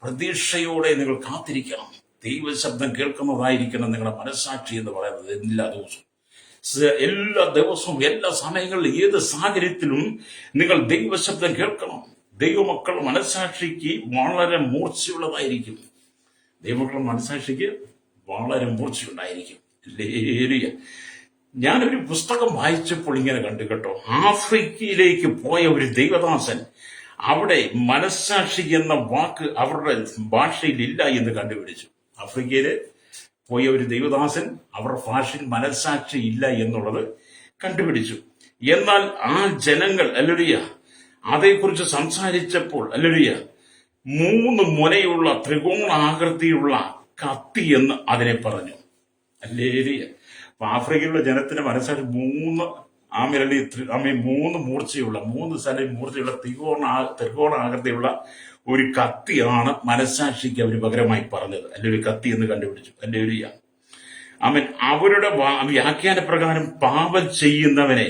പ്രതീക്ഷയോടെ നിങ്ങൾ കാത്തിരിക്കണം. ദൈവശബ്ദം കേൾക്കുന്നതായിരിക്കണം നിങ്ങളുടെ മനസ്സാക്ഷി എന്ന് പറയുന്നത്. എല്ലാ ദിവസവും എല്ലാ സമയങ്ങളിലും ഏത് സാഹചര്യത്തിലും നിങ്ങൾ ദൈവശബ്ദം കേൾക്കണം. ദൈവമക്കളുടെ മനസ്സാക്ഷിക്ക് വളരെ മൂർച്ചയുള്ളതായിരിക്കും. ദൈവമക്കളുടെ മനസ്സാക്ഷിക്ക് വളരെ മൂർച്ചയുണ്ടായിരിക്കും. ഹല്ലേലൂയ. ഞാനൊരു പുസ്തകം വായിച്ചപ്പോൾ ഇങ്ങനെ കണ്ടു കേട്ടോ. ആഫ്രിക്കയിലേക്ക് പോയ ഒരു ദൈവദാസൻ അവിടെ മനസ്സാക്ഷി എന്ന വാക്ക് അവരുടെ ഭാഷയിൽ ഇല്ല എന്ന് കണ്ടുപിടിച്ചു. ആഫ്രിക്കയില് പോയ ഒരു ദൈവദാസൻ അവരുടെ ഭാഷയിൽ മനസ്സാക്ഷി ഇല്ല എന്നുള്ളത് കണ്ടുപിടിച്ചു. എന്നാൽ ആ ജനങ്ങൾ ഹല്ലേലൂയ അതേക്കുറിച്ച് സംസാരിച്ചപ്പോൾ ഹല്ലേലൂയ 3 മുനയുള്ള ത്രികോണാകൃതിയുള്ള കത്തി എന്ന് അതിനെ പറഞ്ഞു. ഹല്ലേലൂയ. അപ്പൊ ആഫ്രിക്കയിലുള്ള ജനത്തിന്റെ മനസ്സാക്ഷി 3 മൂർച്ചയുള്ള 3 സ്ഥലം മൂർച്ചയുള്ള ത്രികോണാകൃതിയുള്ള ഒരു കത്തിയാണ് മനസ്സാക്ഷിക്ക് അവർ പകരമായി പറഞ്ഞത്. അല്ലെങ്കിൽ കത്തി എന്ന് കണ്ടുപിടിച്ചു. ഹല്ലേലൂയ. അവരുടെ വ്യാഖ്യാന പ്രകാരം പാപം ചെയ്യുന്നവനെ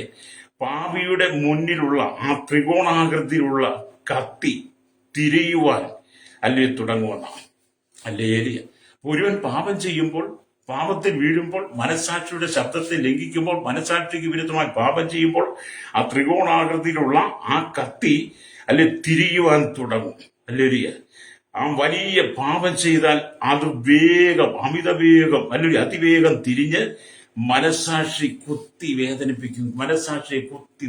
പാപിയുടെ മുന്നിലുള്ള ആ ത്രികോണാകൃതിയിലുള്ള കത്തി തിരിയുവാൻ അല്ലെങ്കിൽ തുടങ്ങുമെന്നാണ്. ഹല്ലേലൂയ. ഒരുവൻ പാപം ചെയ്യുമ്പോൾ, പാപത്തിൽ വീഴുമ്പോൾ, മനസ്സാക്ഷിയുടെ ശബ്ദത്തെ ലംഘിക്കുമ്പോൾ, മനസ്സാക്ഷിക്ക് വിരുദ്ധമായി പാപം ചെയ്യുമ്പോൾ ആ ത്രികോണാകൃതിയിലുള്ള ആ കത്തി തിരിയുവാൻ തുടങ്ങും. ഹല്ലേലൂയ. ആ വലിയ പാപം ചെയ്താൽ അത് വേഗം, അമിതവേഗം അതിവേഗം തിരിഞ്ഞ് മനസ്സാക്ഷി കുത്തി വേദനിപ്പിക്കും. മനസ്സാക്ഷിയെ കുത്തി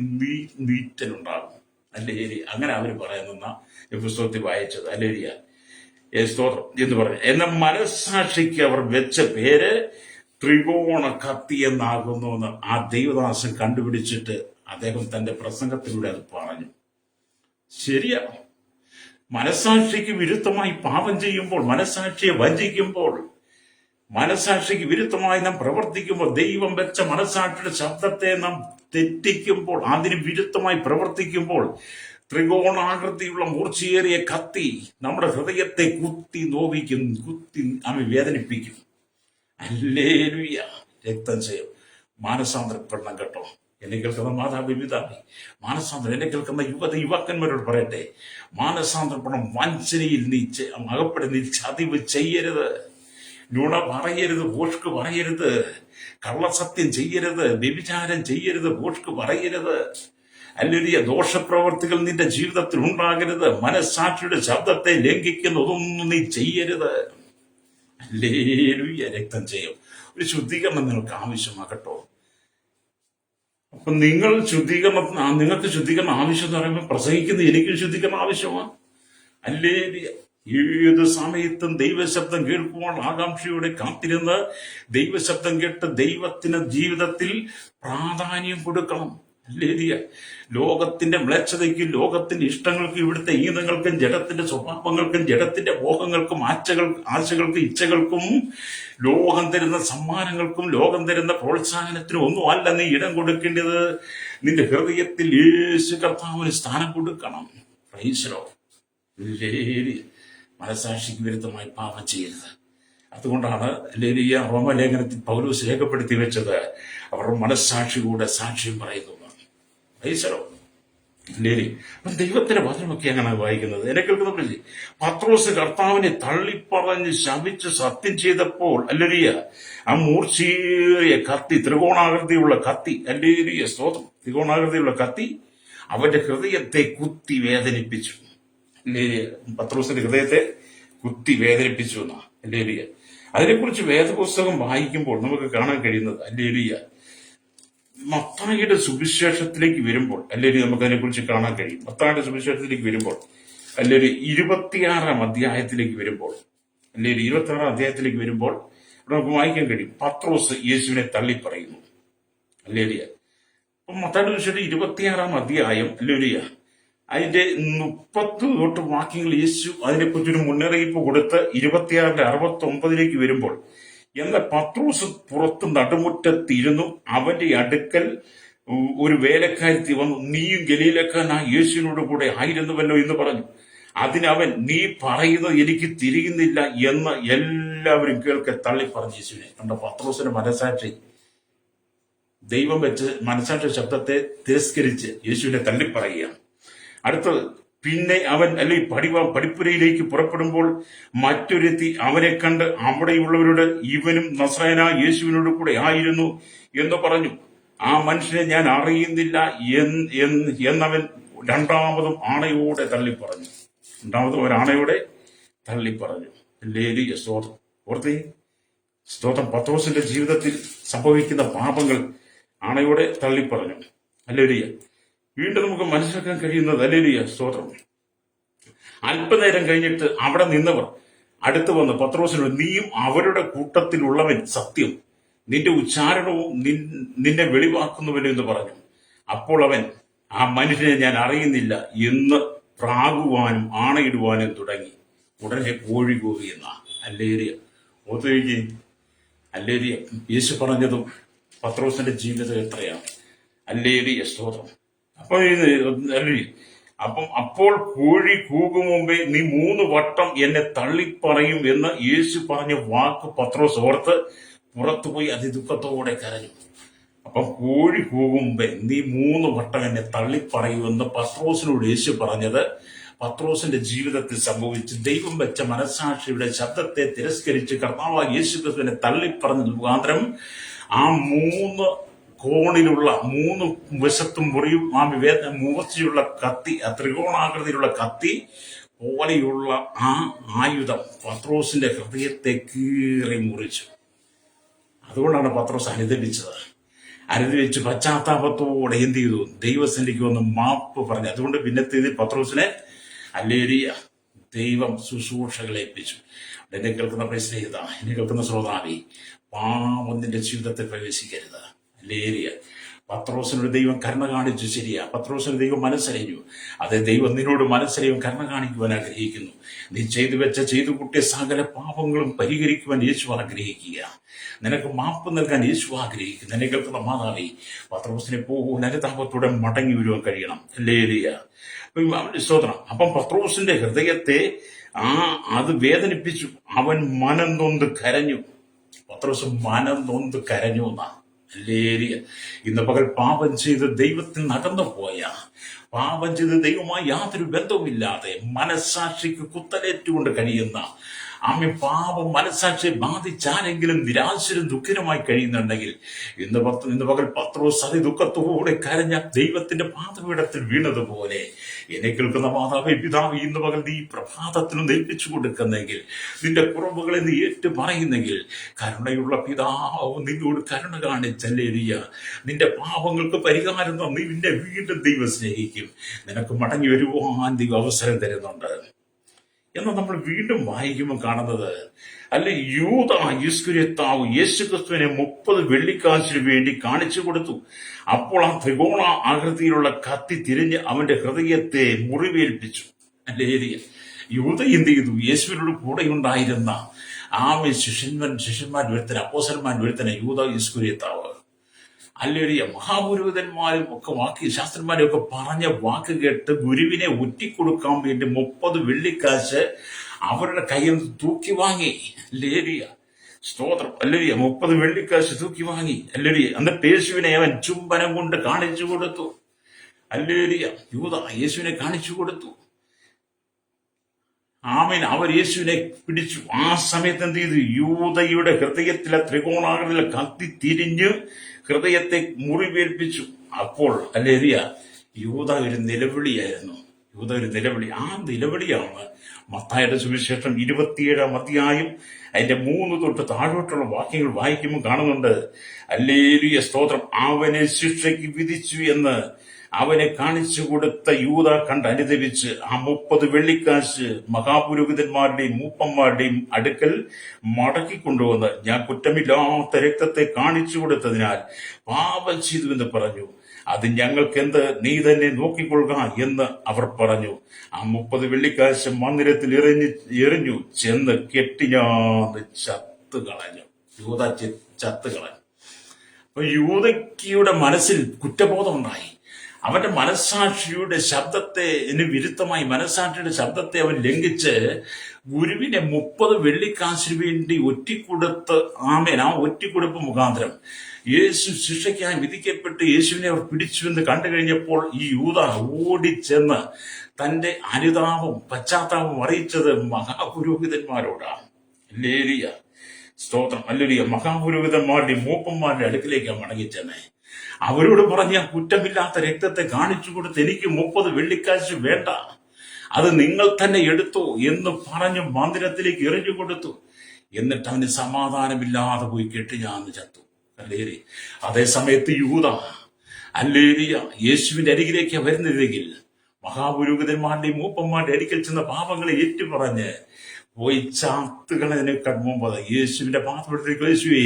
നീറ്റലുണ്ടാകും. ഹല്ലേലൂയ. അങ്ങനെ അവർ പറയുന്ന ഈ പുസ്തകത്തിൽ വായിച്ചത്. ഹല്ലേലൂയ. സ്തോത്രം എന്ന് പറഞ്ഞു. എന്നാൽ മനസ്സാക്ഷിക്ക് അവർ വെച്ച പേര് ത്രികോണ കത്തി എന്നാകുന്നു എന്ന് ആ ദൈവദാസൻ കണ്ടുപിടിച്ചിട്ട് അദ്ദേഹം തന്റെ പ്രസംഗത്തിലൂടെ അത് പറഞ്ഞു. ശരിയാണ്. മനസ്സാക്ഷിക്ക് വിരുദ്ധമായി പാപം ചെയ്യുമ്പോൾ, മനസ്സാക്ഷിയെ വഞ്ചിക്കുമ്പോൾ, മനസ്സാക്ഷിക്ക് വിരുദ്ധമായി നാം പ്രവർത്തിക്കുമ്പോൾ, ദൈവം വെച്ച മനസ്സാക്ഷിയുടെ ശബ്ദത്തെ നാം തെറ്റിക്കുമ്പോൾ, അതിന് വിരുദ്ധമായി പ്രവർത്തിക്കുമ്പോൾ ത്രികോണാകൃതിയുള്ള മൂർച്ചയേറിയ കത്തി നമ്മുടെ ഹൃദയത്തെ കുത്തി നോവിക്കും, കുത്തി വേദനിപ്പിക്കും. ഹല്ലേലൂയ. രക്തം ചെയ്യും. മാനസാന്തരപ്പെടണം കേട്ടോ. എന്നെ കേൾക്കുന്ന മാതാപിതാവേ, മാനസാന്തരം. എന്നെ കേൾക്കുന്ന യുവാക്കന്മാരോട് പറയട്ടെ, മാനസാന്തരപ്പെടണം. വഞ്ചനയിൽ നീ അകപ്പെടുന്ന നീ ചതിവ് ചെയ്യരുത്, നുണ പറയരുത്, ഭോഷ്ക് പറയരുത്, കള്ളസത്യം ചെയ്യരുത്, വ്യഭിചാരം ചെയ്യരുത്, ഭോഷ്ക് പറയരുത്. ഹല്ലേലൂയ. ദോഷപ്രവർത്തികൾ നിന്റെ ജീവിതത്തിൽ ഉണ്ടാകരുത്. മനസ്സാക്ഷിയുടെ ശബ്ദത്തെ ലംഘിക്കുന്നതൊന്നും നീ ചെയ്യരുത്. ഹല്ലേലൂയ. രക്തം ചെയ്യും. ഒരു ശുദ്ധീകരണം നിങ്ങൾക്ക് ആവശ്യമാകട്ടോ. അപ്പൊ നിങ്ങൾക്ക് ശുദ്ധീകരണം ആവശ്യം എന്ന് പറയുമ്പോൾ പ്രസംഗിക്കുന്ന എനിക്ക് ശുദ്ധീകരണം ആവശ്യമാണ്. ഹല്ലേലൂയ. ഏത് സമയത്തും ദൈവശബ്ദം കേൾക്കുമ്പോൾ ആകാംക്ഷയോടെ കാത്തിരുന്ന് ദൈവശബ്ദം കേട്ട് ദൈവത്തിന് ജീവിതത്തിൽ പ്രാധാന്യം കൊടുക്കണം. ഹല്ലേലൂയ. ലോകത്തിന്റെ മ്ലേച്ഛതയ്ക്കും ലോകത്തിന്റെ ഇഷ്ടങ്ങൾക്കും ഇവിടുത്തെ ഈതങ്ങൾക്കും ജഡത്തിന്റെ സ്വഭാവങ്ങൾക്കും ജഡത്തിന്റെ മോഹങ്ങൾക്കും ആശകൾക്കും ഇച്ഛകൾക്കും ലോകം തരുന്ന സമ്മാനങ്ങൾക്കും ലോകം തരുന്ന പ്രോത്സാഹനത്തിനും ഒന്നും അല്ല നീ ഇടം കൊടുക്കേണ്ടത്. നിന്റെ ഹൃദയത്തിൽ യേശു കർത്താവിന് സ്ഥാനം കൊടുക്കണം. Praise Lord. ഹല്ലേലൂയ. മനസ്സാക്ഷിക്ക് വിരുദ്ധമായി പാപം ചെയ്യരുത്. അതുകൊണ്ടാണ് ഹല്ലേലൂയ റോമലേഖനത്തിൽ പൗലോസ് രേഖപ്പെടുത്തി വെച്ചത് അവർ മനസ്സാക്ഷികൂടെ സാക്ഷ്യം പറയുന്നു. അപ്പം ദൈവത്തിന്റെ വചനമൊക്കെ അങ്ങനെ വായിക്കുന്നത്. എന്നെ കേൾക്കുന്നില്ലേ? പത്രോസ് കർത്താവിനെ തള്ളിപ്പറഞ്ഞ് ശപിച്ച് സത്യം ചെയ്തപ്പോൾ ഹല്ലേലൂയ ആ മൂർച്ചയേറിയ കത്തി, ത്രികോണാകൃതിയുള്ള കത്തി, ഹല്ലേലൂയ സ്തോത്രം, ത്രികോണാകൃതിയുള്ള കത്തി അവന്റെ ഹൃദയത്തെ കുത്തി വേദനിപ്പിച്ചു. ഹല്ലേലൂയ. പത്രോസിന്റെ ഹൃദയത്തെ കുത്തി വേദനിപ്പിച്ചു എന്നാ. ഹല്ലേലൂയ. അതിനെക്കുറിച്ച് വേദപുസ്തകം വായിക്കുമ്പോൾ നമുക്ക് കാണാൻ കഴിയുന്നത് ഹല്ലേലൂയ മത്തായിയുടെ സുവിശേഷത്തിലേക്ക് വരുമ്പോൾ അല്ലെങ്കിൽ നമുക്ക് അതിനെക്കുറിച്ച് കാണാൻ കഴിയും. മത്തായിയുടെ സുവിശേഷത്തിലേക്ക് വരുമ്പോൾ അല്ലെങ്കിൽ 26-ാം അധ്യായത്തിലേക്ക് വരുമ്പോൾ അല്ലെങ്കിൽ 26-ാം അധ്യായത്തിലേക്ക് വരുമ്പോൾ നമുക്ക് വായിക്കാൻ കഴിയും. പത്രോസ് യേശുവിനെ തള്ളിപ്പറയുന്നു. ഹല്ലേലൂയ. അപ്പം മത്തായിയുടെ സുവിശേഷം 26-ാം അധ്യായം ഹല്ലേലൂയ അതിന്റെ 30 തൊട്ട് വാക്യങ്ങൾ യേശു അതിനെക്കുറിച്ചൊരു മുന്നറിയിപ്പ് കൊടുത്ത് 26-ന്റെ 69-ലേക്ക് വരുമ്പോൾ എന്നാൽ പത്രോസ് പുറത്ത് നടുമുറ്റത്തിരുന്നു. അവന്റെ അടുക്കൽ ഒരു വേലക്കാരത്തി വന്നു, നീയും ഗലീലക്കാരനായ യേശുവിനോട് കൂടെ ആയിരുന്നുവല്ലോ എന്ന് പറഞ്ഞു. അതിനവൻ, നീ പറയുന്നത് എനിക്ക് തിരിയുന്നില്ല എന്ന് എല്ലാവരും കേൾക്കെ തള്ളിപ്പറഞ്ഞു യേശുവിനെ. കണ്ട പത്രോസിന്റെ മനസാക്ഷി, ദൈവം വെച്ച് മനസാക്ഷി ശബ്ദത്തെ തിരസ്കരിച്ച് യേശുവിനെ തള്ളിപ്പറയുകയാണ്. അടുത്തത്, പിന്നെ അവൻ പടിപ്പുരയിലേക്ക് പുറപ്പെടുമ്പോൾ മറ്റൊരുത്തി അവനെ കണ്ട് അവിടെയുള്ളവരോട്, ഇവനും നസ്രായനായ യേശുവിനോട് കൂടെ ആയിരുന്നു എന്ന് പറഞ്ഞു. ആ മനുഷ്യനെ ഞാൻ അറിയുന്നില്ല എന്നവൻ രണ്ടാമതും ആണയോടെ തള്ളിപ്പറഞ്ഞു. ഹല്ലേലൂയ, സ്തോത്രം. ഓർത്തേ, സ്തോത്രം. പത്രോസിന്റെ ജീവിതത്തിൽ സംഭവിക്കുന്ന പാപങ്ങൾ ആണയോടെ തള്ളിപ്പറഞ്ഞു. ഹല്ലേലൂയ. വീണ്ടും നമുക്ക് മനസ്സിലാക്കാൻ കഴിയുന്നത്, ഹല്ലേലൂയ, സ്തോത്രം, അല്പനേരം കഴിഞ്ഞിട്ട് അവിടെ നിന്നവർ അടുത്ത് വന്ന് പത്രോസിനോട്, നീയും അവരുടെ കൂട്ടത്തിലുള്ളവൻ സത്യം, നിന്റെ ഉച്ചാരണവും നിന്നെ വെളിവാക്കുന്നുവല്ലോ എന്ന് പറഞ്ഞു. അപ്പോൾ അവൻ, ആ മനുഷ്യനെ ഞാൻ അറിയുന്നില്ല എന്ന് പ്രാകുവാനും ആണയിടുവാനും തുടങ്ങി. ഉടനെ കോഴി കൂവി എന്ന. ഹല്ലേലൂയ. ഓർത്തുവയ്ക്ക്, ഹല്ലേലൂയ. യേശു പറഞ്ഞതും പത്രോസിന്റെ ജീവിതം എത്രയാണ്. ഹല്ലേലൂയ, സ്തോത്രം. അപ്പോൾ കോഴി കൂകും മുമ്പേ നീ 3 വട്ടം എന്നെ തള്ളിപ്പറയും എന്ന് യേശു പറഞ്ഞ വാക്ക് പത്രോസ് ഓർത്ത് പുറത്തുപോയി അതിദുഃഖത്തോടെ കരഞ്ഞു. അപ്പം കോഴി കൂകും മുമ്പേ നീ 3 വട്ടം എന്നെ തള്ളിപ്പറയുമെന്ന് പത്രോസിനോട് യേശു പറഞ്ഞത് പത്രോസിന്റെ ജീവിതത്തിൽ സംഭവിച്ച് ദൈവം വെച്ച മനസാക്ഷിയുടെ ശബ്ദത്തെ തിരസ്കരിച്ച് കർത്താവായ യേശു ക്രിസ്തുവിനെ തള്ളിപ്പറഞ്ഞ മുഖാന്തരം ആ 3 കോണിലുള്ള 3 വശത്തും മുറിയും മൂർച്ചയുള്ള കത്തി, ആ ത്രികോണാകൃതിയിലുള്ള കത്തി പോലെയുള്ള ആ ആയുധം പത്രോസിന്റെ ഹൃദയത്തെ കീറി മുറിച്ചു. അതുകൊണ്ടാണ് പത്രോസ് അനുദപിച്ച് പശ്ചാത്താപത്തോടെ എന്ത് ചെയ്തു? ദൈവസന്നിധിക്ക് വന്ന് മാപ്പ് പറഞ്ഞു. അതുകൊണ്ട് പിന്നത്തേതിൽ പത്രോസിനെ, ഹല്ലേലൂയ, ദൈവം ശുശ്രൂഷകളെ ഏൽപ്പിച്ചു. എന്നെ കേൾക്കുന്ന പരിസ്നേഹിത, എന്നെ കേൾക്കുന്ന ശ്രോതാവി, പാപം നിന്റെ ജീവിതത്തിൽ പ്രവേശിക്കരുത്. ഹല്ലേലൂയ. പത്രോസിനോട് ദൈവം കരുണ കാണിച്ചു, ശരിയാ. പത്രോസിന് ദൈവം മനസ്സറിഞ്ഞു. അതേ, ദൈവം നിന്നോട് മനസ്സറിയും കരുണ കാണിക്കുവാൻ ആഗ്രഹിക്കുന്നു. നീ ചെയ്തു കൂട്ടിയ സകല പാപങ്ങളും പരിഹരിക്കുവാൻ യേശു ആഗ്രഹിക്കുക. നിനക്ക് മാപ്പ് നൽകാൻ യേശു ആഗ്രഹിക്കുന്നു. എന്നെ കേൾക്കുന്ന മാതാവി, പത്രോസിനെ പോകുവാൻ അനുതാപത്തോടെ മടങ്ങി വരുവാൻ കഴിയണം. ഹല്ലേലൂയ, സ്തോത്രം. അപ്പം പത്രോസിന്റെ ഹൃദയത്തെ അത് വേദനിപ്പിച്ചു. അവൻ മനം നൊന്ത് കരഞ്ഞു. പത്രോസ് മനം നൊന്ത് കരഞ്ഞു എന്നാ. ഹല്ലേലൂയ. ഇന്ന് പകൽ പാപം ചെയ്ത് ദൈവത്തിൽ നടന്നു പോയ, പാപം ചെയ്ത് ദൈവമായി യാതൊരു ബന്ധവുമില്ലാതെ മനസ്സാക്ഷിക്ക് കുത്തലേറ്റുകൊണ്ട് കഴിയുന്ന, പാപം മനസ്സാക്ഷിയെ ബാധിച്ചാരെങ്കിലും നിരാശരും ദുഃഖിതമായി കഴിയുന്നുണ്ടെങ്കിൽ ഇന്ന് പകൽ പത്രോസ് അതിദുഃഖത്തോടെ കരഞ്ഞ ദൈവത്തിന്റെ പാദപീഠത്തിൽ വീണതുപോലെ എന്നെ കേൾക്കുന്ന മാതാവേ, പിതാവ്, ഇന്ന് പകൽ നീ പ്രഭാതത്തിനും ഏൽപ്പിച്ചു കൊടുക്കുന്നെങ്കിൽ, നിന്റെ കുറവുകളെ നീ ഏറ്റു പറയുന്നെങ്കിൽ, കരുണയുള്ള പിതാവ് നിന്നോട് കരുണ കാണിച്ചല്ലേരിയ. നിന്റെ പാപങ്ങൾക്ക് പരിഹാരം തന്ന് നിന്നെ വീണ്ടും ദൈവം സ്നേഹിക്കും. നിനക്ക് മടങ്ങി വരുവാൻ ദൈവം അവസരം തരുന്നുണ്ട് എന്ന് നമ്മൾ വീണ്ടും വായിക്കുമ്പോൾ കാണുന്നത്, അല്ലെ, യൂദാ ഇസ്കരിയോത്താവ് യേശുക്രിസ്തുവിനെ 30 വെള്ളിക്കാശിന് വേണ്ടി കാണിച്ചു കൊടുത്തു. അപ്പോൾ ആ ത്രികോണ ആകൃതിയിലുള്ള കത്തി തിരിഞ്ഞ് അവന്റെ ഹൃദയത്തെ മുറിവേൽപ്പിച്ചു. ഹല്ലേലൂയ. യൂദ എന്ത് ചെയ്തു? യേശുവിനോട് കൂടെ ഉണ്ടായിരുന്ന ശിഷ്യന്മാർ ഒരുത്തനെ, അപ്പോസ്തലന്മാർ ഒരുത്തനെ യൂദാ ഇസ്കരിയോത്താവ്, ഹല്ലേലൂയ, മഹാപുരോഹിതന്മാരും ഒക്കെ ശാസ്ത്രന്മാരും ഒക്കെ പറഞ്ഞ വാക്ക് കേട്ട് ഗുരുവിനെ ഒറ്റിക്കൊടുക്കാൻ വേണ്ടി 30 വെള്ളിക്കാശ് അവരുടെ കയ്യിൽ തൂക്കി വാങ്ങി. ഹല്ലേലൂയ, സ്തോത്രം. ഹല്ലേലൂയ, 30 വെള്ളിക്കാശ് തൂക്കി വാങ്ങി. ഹല്ലേലൂയ. എന്നിട്ട് യേശുവിനെ അവൻ ചുംബനം കൊണ്ട് കാണിച്ചു കൊടുത്തു. ഹല്ലേലൂയ. യൂദാ യേശുവിനെ കാണിച്ചു കൊടുത്തു. ആമേൻ. അവർ യേശുവിനെ പിടിച്ചു. ആ സമയത്ത് എന്ത് ചെയ്തു? യൂദയുടെ ഹൃദയത്തിലെ ത്രികോണാകൃതിയിലെ കത്തി തിരിഞ്ഞ് ഹൃദയത്തെ മുറിവേൽപ്പിച്ചു. അപ്പോൾ ഹല്ലേലൂയ, യൂദ ഒരു നിലവിളിയായിരുന്നു. ആ നിലവിളിയാണ് മത്തായിയുടെ സുവിശേഷം 27-ാം അധ്യായം അതിന്റെ 3 തൊട്ട് താഴോട്ടുള്ള വാക്യങ്ങൾ വായിക്കുമ്പോൾ കാണുന്നുണ്ട്. ഹല്ലേലൂയ, സ്തോത്രം. അവനെ ശിക്ഷയ്ക്ക് വിധിച്ചു എന്ന് അവനെ കാണിച്ചു കൊടുത്ത യൂദ കണ്ട് അനുദപിച്ച് ആ 30 വെള്ളിക്കാശ് മഹാപുരോഹിതന്മാരുടെയും മൂപ്പന്മാരുടെയും അടുക്കൽ മടക്കിക്കൊണ്ടുവന്ന്, ഞാൻ കുറ്റമില്ലാത്ത രക്തത്തെ കാണിച്ചു കൊടുത്തതിനാൽ പാപം ചെയ്തു എന്ന് പറഞ്ഞു. അത് ഞങ്ങൾക്കെന്ത്, നീ തന്നെ നോക്കിക്കൊള്ളുക എന്ന് അവർ പറഞ്ഞു. ആ 30 വെള്ളിക്കാശ് മന്ദിരത്തിൽ എറിഞ്ഞു ചെന്ന് കെട്ടിഞ്ഞാന്ന് ചത്തുകളഞ്ഞു. യൂദ ചത്തുകളഞ്ഞു. അപ്പൊ യൂദയ്ക്കയുടെ മനസ്സിൽ കുറ്റബോധം ഉണ്ടായി. അവന്റെ മനസ്സാക്ഷിയുടെ ശബ്ദത്തെ വിരുദ്ധമായി മനസ്സാക്ഷിയുടെ ശബ്ദത്തെ അവൻ ലംഘിച്ച് ഗുരുവിനെ 30 വെള്ളിക്കാശിന് വേണ്ടി ഒറ്റിക്കൊടുത്ത് ആ ഒറ്റിക്കൊടുപ്പ് മുഖാന്തരം യേശു ശിക്ഷയ്ക്കായി വിധിക്കപ്പെട്ട് യേശുവിനെ അവർ പിടിച്ചുവെന്ന് കണ്ടു കഴിഞ്ഞപ്പോൾ ഈ യൂദ ഓടിച്ചെന്ന് തന്റെ അനുതാപം പശ്ചാത്താപം അറിയിച്ചത് മഹാപുരോഹിതന്മാരോടാണ്. ഹല്ലേലൂയ, സ്തോത്രം. ഹല്ലേലൂയ. മഹാപുരോഹിതന്മാരുടെ മൂപ്പന്മാരുടെ അടുക്കിലേക്കാണ് മടങ്ങിച്ചെന്നേ. അവരോട് പറഞ്ഞ കുറ്റമില്ലാത്ത രക്തത്തെ കാണിച്ചു കൊടുത്ത് എനിക്ക് 30 വെള്ളിക്കാശ് വേണ്ട, അത് നിങ്ങൾ തന്നെ എടുത്തു എന്ന് പറഞ്ഞു മന്ദിരത്തിലേക്ക് എറിഞ്ഞു കൊടുത്തു. എന്നിട്ട് അവന് സമാധാനമില്ലാതെ പോയി കെട്ടിഞ്ഞാന്ന് ചത്തു. അല്ലേരി. അതേ സമയത്ത് യൂദ അല്ലേരിയ യേശുവിന്റെ അരികിലേക്ക് വരുന്നില്ലെങ്കിൽ മഹാപുരോഹിതന്മാരുടെയും മൂപ്പന്മാരുടെ അരികിൽ ചെന്ന പാപങ്ങളെ ഏറ്റുപറഞ്ഞ് പോയി ചാത്തുകളതിനേക്കാൾ മുമ്പ് യേശുവിന്റെ പാത്രത്തിലേക്ക്, യേശുവേ